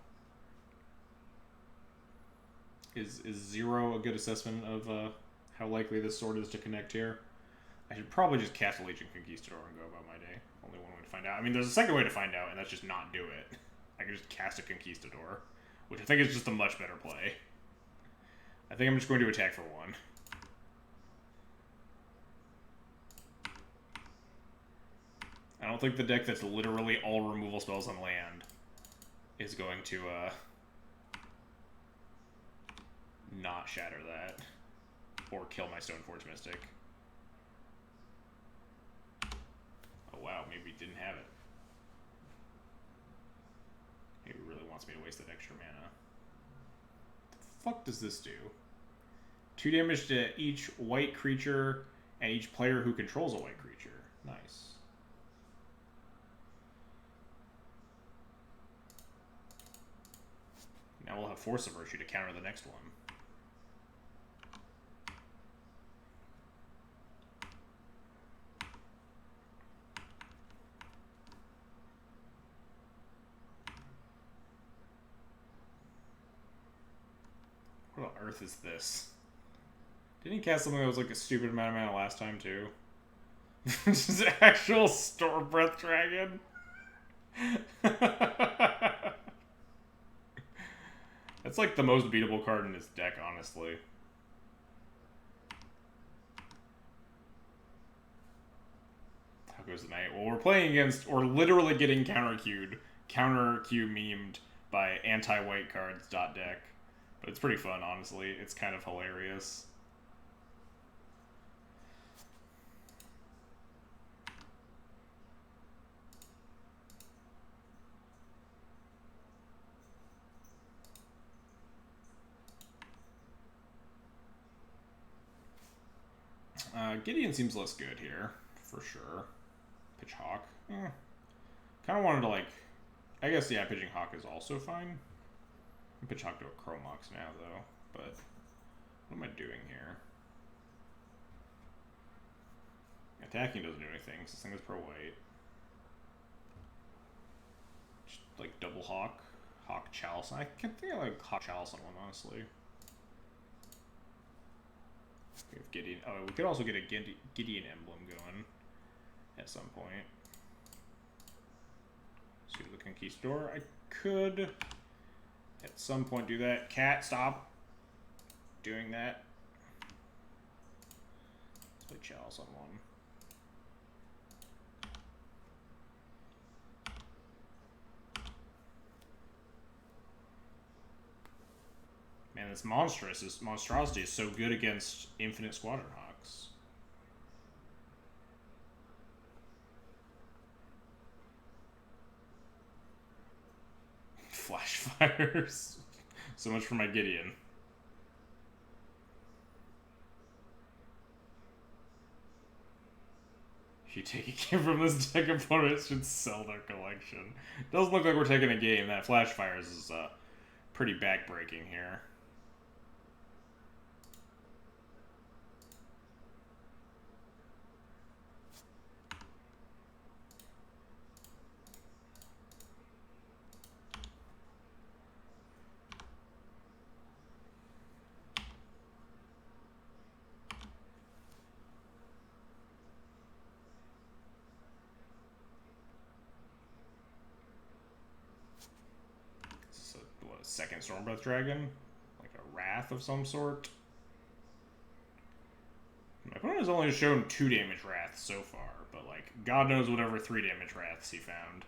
Is 0 a good assessment of how likely this sword is to connect here? I should probably just cast a Legion Conquistador and go about my day. Only one way to find out. I mean, there's a second way to find out, and that's just not do it. I can just cast a Conquistador, which I think is just a much better play. I think I'm just going to attack for 1. I don't think the deck that's literally all removal spells on land is going to not shatter that or kill my Stoneforge Mystic. Oh wow, maybe he didn't have it. Maybe he really wants me to waste that extra mana. The fuck does this do? 2 damage to each white creature and each player who controls a white creature. Nice. Now we'll have Force of Virtue to counter the next one. What on earth is this? Didn't he cast something that was like a stupid amount of mana last time too? Just actual Stormbreath Dragon? That's like the most beatable card in his deck, honestly. How goes the night? Well, we're playing against, or literally getting counter-queued, counter-queue memed by anti-white cards .deck. But it's pretty fun, honestly. It's kind of hilarious. Gideon seems less good here, for sure. Pitch Hawk. Kind of wanted to, like... I guess, yeah, pitching Hawk is also fine. Pitch Hawk to a Chromox now, though. But what am I doing here? Attacking doesn't do anything, so this thing is pro-white. Just, like, double Hawk. Hawk Chalice. I can't think I like Hawk Chalice on one, honestly. We have Gideon. Oh, we could also get a Gideon emblem going at some point. See the Conquistador. I could at some point do that. Cat, stop doing that. Let's play Chalice on one. Man, this monstrosity is so good against Infinite Squadron Hawks. Flash fires. So much for my Gideon. If you take a game from this deck, opponents should sell their collection. Doesn't look like we're taking a game. That flash fires is pretty backbreaking here. second Stormbreath Dragon, like a Wrath of some sort. My opponent has only shown 2 damage Wraths so far, but like God knows whatever 3 damage Wraths he found.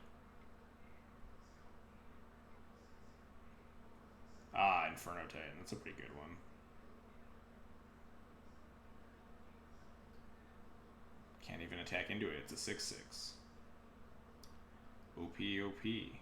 Ah, Inferno Titan. That's a pretty good one. Can't even attack into it. It's a 6/6. OP, OP.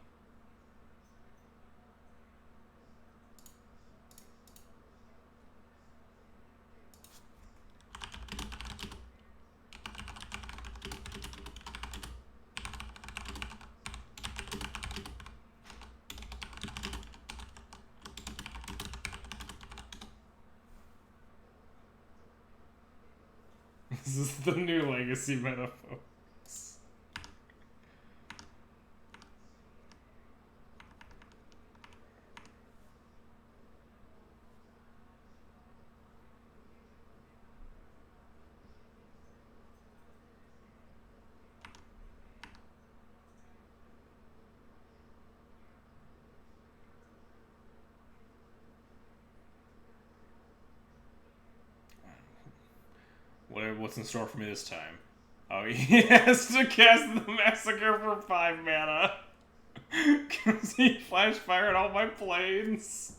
This is the new legacy meta, folks. What's in store for me this time? Oh, he has to cast the Massacre for 5 mana. Because he flash fired all my planes.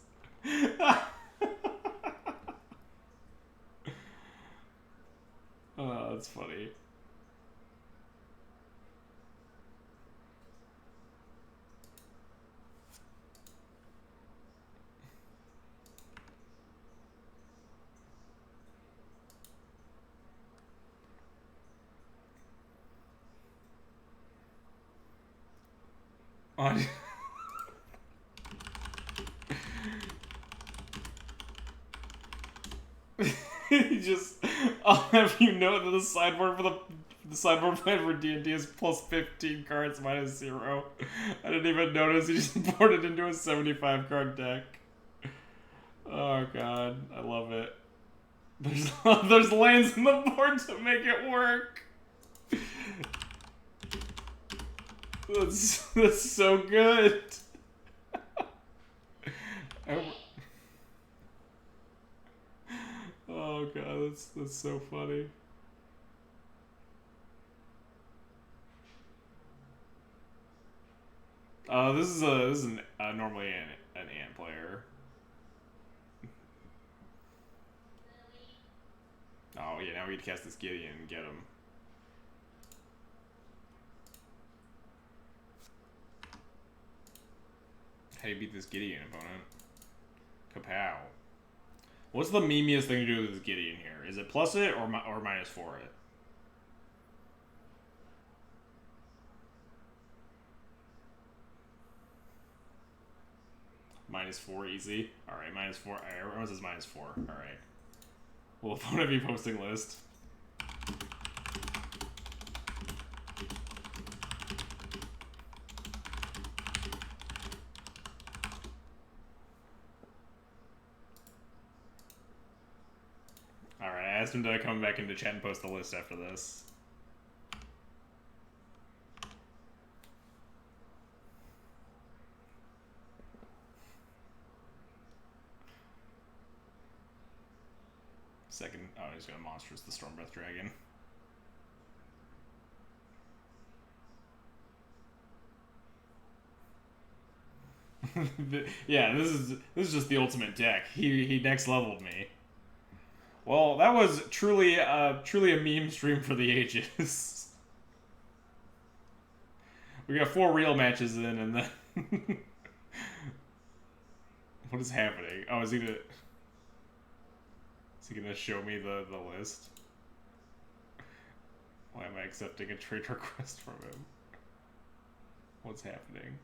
Oh, that's funny. He just, I'll have you know that the sideboard for the sideboard plan for D&D is plus 15 cards minus 0. I didn't even notice. He just poured it into a 75 card deck. Oh god, I love it. There's lands in the board to make it work. That's so good. Oh god, that's so funny. This is normally an ant player. Oh yeah, now we can cast this Gideon and get him. How do you beat this Gideon opponent? Kapow. What's the memeiest thing to do with this Gideon here? Is it plus it or minus 4 it? Minus 4 easy. Alright, minus 4. Alright, everyone says minus 4. Alright. Will the opponent be posting list? Alright, I asked him to come back into chat and post the list after this. Second, oh, he's gonna monstrous the Stormbreath Dragon. Yeah, this is just the ultimate deck. He next leveled me. Well, that was truly a meme stream for the ages. We got 4 real matches in, and then what is happening? Oh, is he gonna show me the list? Why am I accepting a trade request from him? What's happening?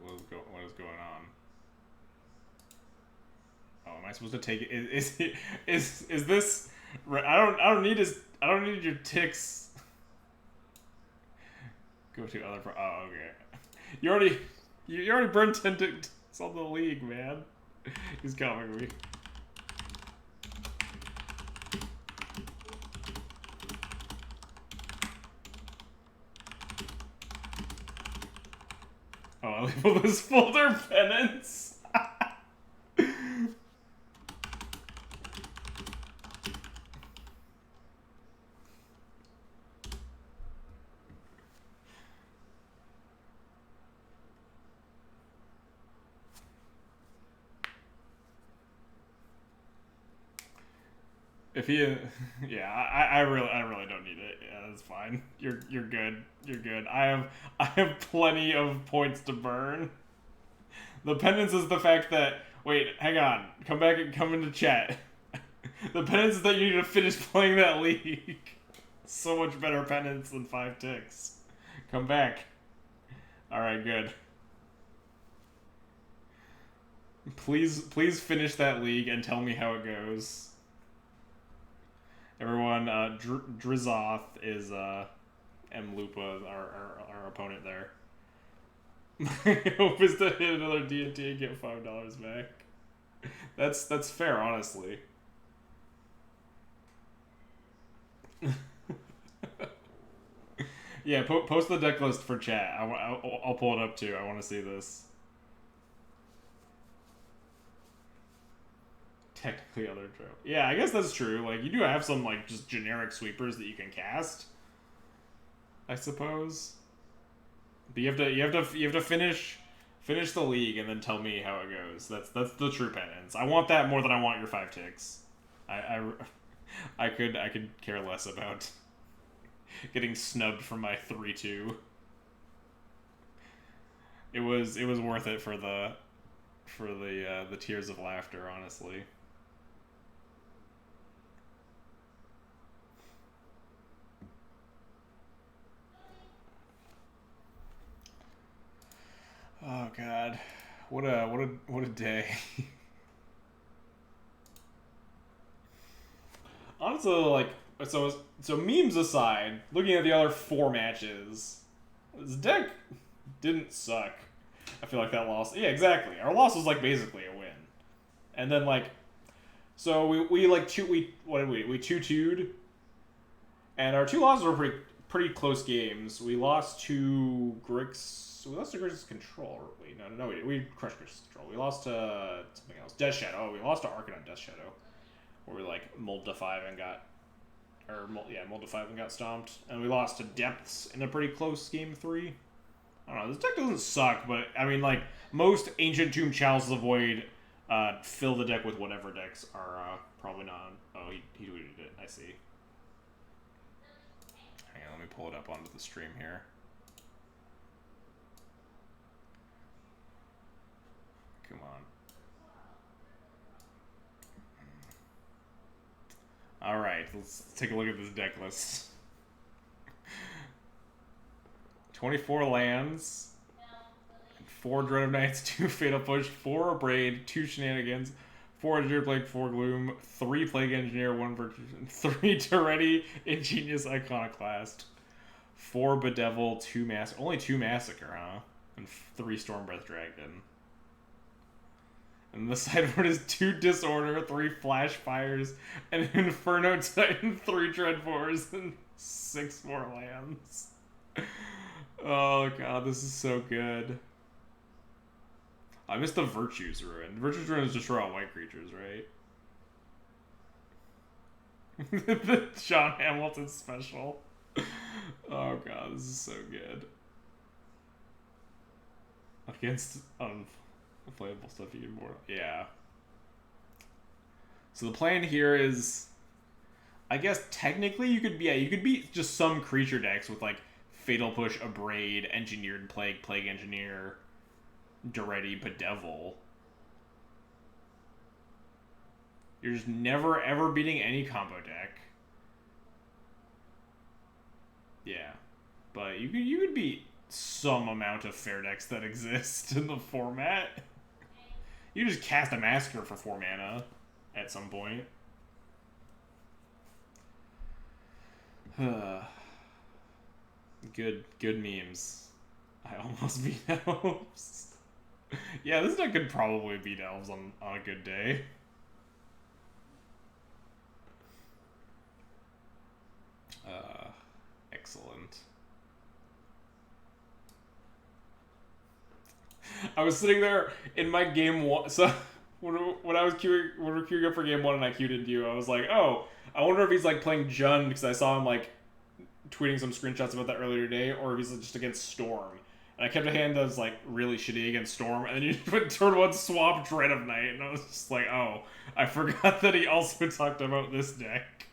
What is going on? Oh, am I supposed to take it? Is this? I don't need your ticks. Go to other. Oh, okay. You already burned 10 ticks on the league, man. He's coming me. Oh, I labeled this folder penance. If he, yeah, I really don't need it. Yeah, that's fine. You're good. You're good. I have plenty of points to burn. The penance is the fact that wait, hang on, come back and come into chat. The penance is that you need to finish playing that league. So much better penance than 5 ticks. Come back. All right, good. Please finish that league and tell me how it goes. Everyone, Drizoth is M. Lupa, our opponent there. My hope is to hit another D&T and get $5 back. That's fair, honestly. Yeah, post the deck list for chat. I'll pull it up too. I want to see this. Technically other trope. Yeah, I guess that's true. Like, you do have some, like, just generic sweepers that you can cast, I suppose. But you have to finish the league and then tell me how it goes. That's the true penance. I want that more than I want your 5 ticks. I could care less about getting snubbed from my 3-2. It was worth it for the tears of laughter, honestly. Oh god, what a day. Honestly, like, so memes aside, looking at the other 4 matches, this deck didn't suck. I feel like that loss. Yeah, exactly. Our loss was like basically a win, and then like, so we like what did we 2-2'd, and our 2 losses were pretty close games. We lost to Grix. We lost to Grix's Control. Wait, no, we crushed Grix's Control. We lost to something else. Death Shadow. Oh, we lost to Arcanine Death Shadow, where we like mulled to 5 and got, mulled to 5 and got stomped. And we lost to Depths in a pretty close game 3. I don't know. This deck doesn't suck, but I mean, like, most Ancient Tomb Chalices of Void fill the deck with whatever decks are probably not. Oh, he tweeted it. I see. Hang on, let me pull it up onto the stream here. Come on. Alright, let's take a look at this deck list. 24 lands, 4 Dread of Knights, 2 Fatal Push, 4 Abrade, 2 Shenanigans, 4 Engineer Plague, 4 Gloom, 3 Plague Engineer, 1 Virtue, 3 Toretti, Ingenious Iconoclast, 4 Bedevil, 2 only 2 Massacre, huh? And 3 Stormbreath Dragon. And the sideboard is 2 Disorder, 3 Flash Fires, an Inferno Titan, 3 Dreadforce, and 6 more lands. Oh god, this is so good. I missed the Virtues Ruin. Virtues Ruin is just for all white creatures, right? The John Hamilton special. Oh god, this is so good. Against unplayable stuff you can more. Yeah. So the plan here is, I guess technically you could beat just some creature decks with like Fatal Push, Abrade, Engineered Plague, Plague Engineer, Doretti, Bedevil. You're just never ever beating any combo deck. Yeah, but you could beat some amount of fair decks that exist in the format. You just cast a Massacre for 4 mana at some point. Good memes. I almost beat elves. Yeah, this deck could probably beat elves on a good day. Excellent. I was sitting there in my game one. So when I was queuing, when we were queuing up for game one and I queued into you, I was like, oh, I wonder if he's like playing Jund because I saw him like tweeting some screenshots about that earlier today, or if he's just against Storm. And I kept a hand that was like really shitty against Storm, and then you put turn one swap Dread of Night, and I was just like, oh, I forgot that he also talked about this deck.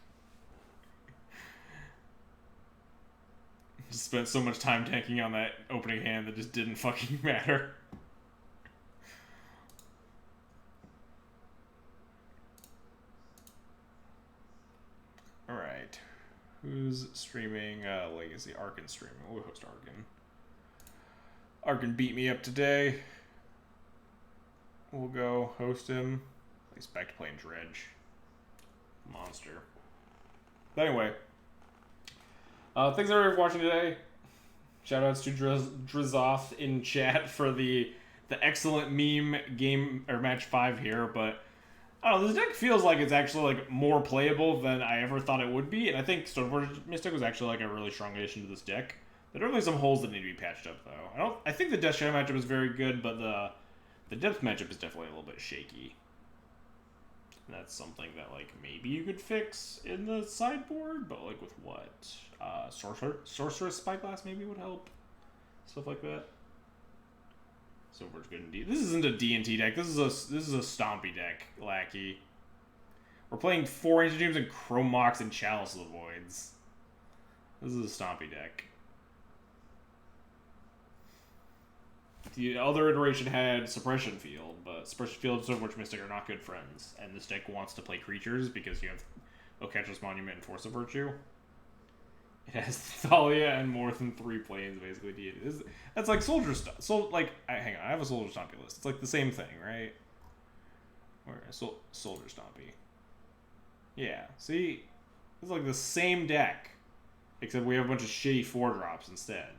Just spent so much time tanking on that opening hand that just didn't fucking matter. Alright. Who's streaming Legacy? Arkin streaming. We'll host Arkin. Arkin beat me up today. We'll go host him. I expect playing Dredge. Monster. But anyway. Thanks everybody for watching today. Shoutouts to Drizoth in chat for the excellent meme game or match 5 here, but I don't know, this deck feels like it's actually like more playable than I ever thought it would be, and I think Stoneforge Mystic was actually like a really strong addition to this deck. There are definitely some holes that need to be patched up though. I think the Death Shadow matchup is very good, but the depth matchup is definitely a little bit shaky. And that's something that like maybe you could fix in the sideboard, but like with what? Sorcerer's Spyglass maybe would help. Stuff like that. Stoneforge good indeed. This isn't a D&T deck. This is a Stompy deck, Lackey. We're playing 4 Ancient Tombs and Chrome Mox and Chalice of the Voids. This is a Stompy deck. The other iteration had Suppression Field, but Suppression Field and Stoneforge Mystic are not good friends, and this deck wants to play creatures because you have Oketra's Monument and Force of Virtue. It has Thalia and more than 3 planes, basically. That's like Soldier stuff. So, like, hang on, I have a Soldier Stompy list. It's like the same thing, right? Where Soldier Stompy? Yeah, see? It's like the same deck, except we have a bunch of shitty 4-drops instead.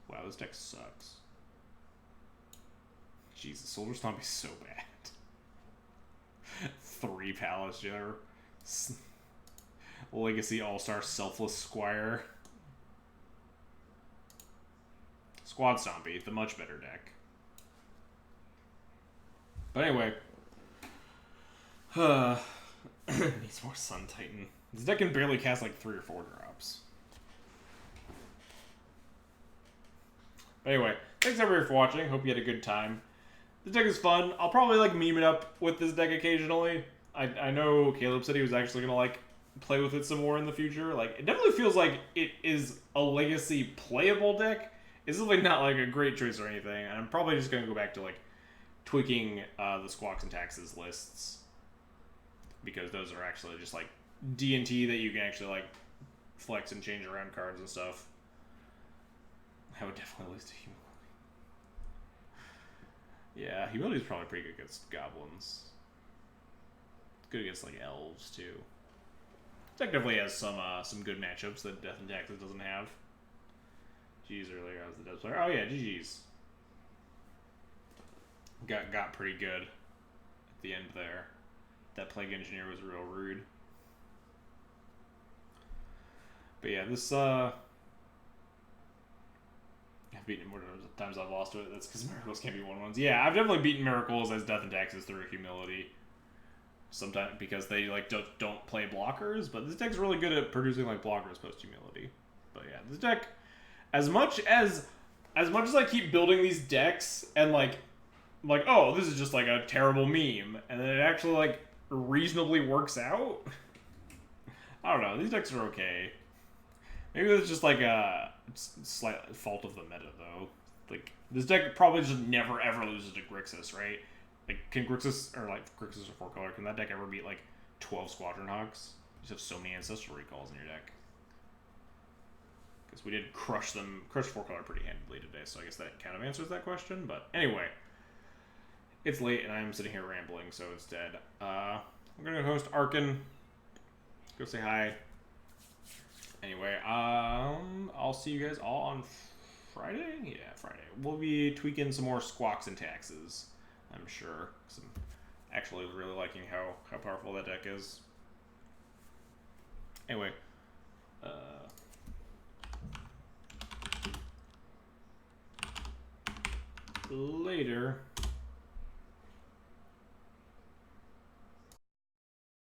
Wow, this deck sucks. Jesus, Soldier Stompy's so bad. 3 Palace Jailer. Legacy All-Star Selfless Squire. Squad Stompy, the much better deck. But anyway. Needs more Sun Titan. This deck can barely cast like 3 or 4 drops. But anyway, thanks everybody for watching. Hope you had a good time. This deck is fun. I'll probably like meme it up with this deck occasionally. I know Caleb said he was actually gonna like play with it some more in the future. Like, it definitely feels like it is a Legacy playable deck. It's definitely not like a great choice or anything. And I'm probably just gonna go back to like tweaking the Squawks and Taxes lists, because those are actually just like D&T that you can actually like flex and change around cards and stuff. I would definitely lose to Humility. Yeah, Humility is probably pretty good against goblins. It's good against like elves too. Deck definitely has some good matchups that Death and Taxes doesn't have. GG's earlier, I was the Death player. Oh yeah, GG's. Got pretty good at the end there. That Plague Engineer was real rude. But yeah, this I've beaten it more times I've lost to it. That's because Miracles can't be 1/1s. Yeah, I've definitely beaten Miracles as Death and Taxes through Humility. Sometimes because they like don't play blockers, but this deck's really good at producing like blockers post Humility. But yeah, this deck, as much as I keep building these decks and like oh, this is just like a terrible meme, and then it actually like reasonably works out. I don't know, these decks are okay. Maybe it's just like a slight fault of the meta though. Like, this deck probably just never ever loses to Grixis, right? Like, can Grixis, or like Grixis or 4-color, can that deck ever beat like 12 Squadron Hawks? You just have so many Ancestral Recalls in your deck. Because we did crush 4-color pretty handedly today, so I guess that kind of answers that question. But anyway, it's late and I'm sitting here rambling, so instead, I'm gonna host Arkin. Go say hi. Anyway, I'll see you guys all on Friday? Yeah, Friday. We'll be tweaking some more Squawks and Taxes, I'm sure. 'Cause I'm actually really liking how powerful that deck is. Anyway, later.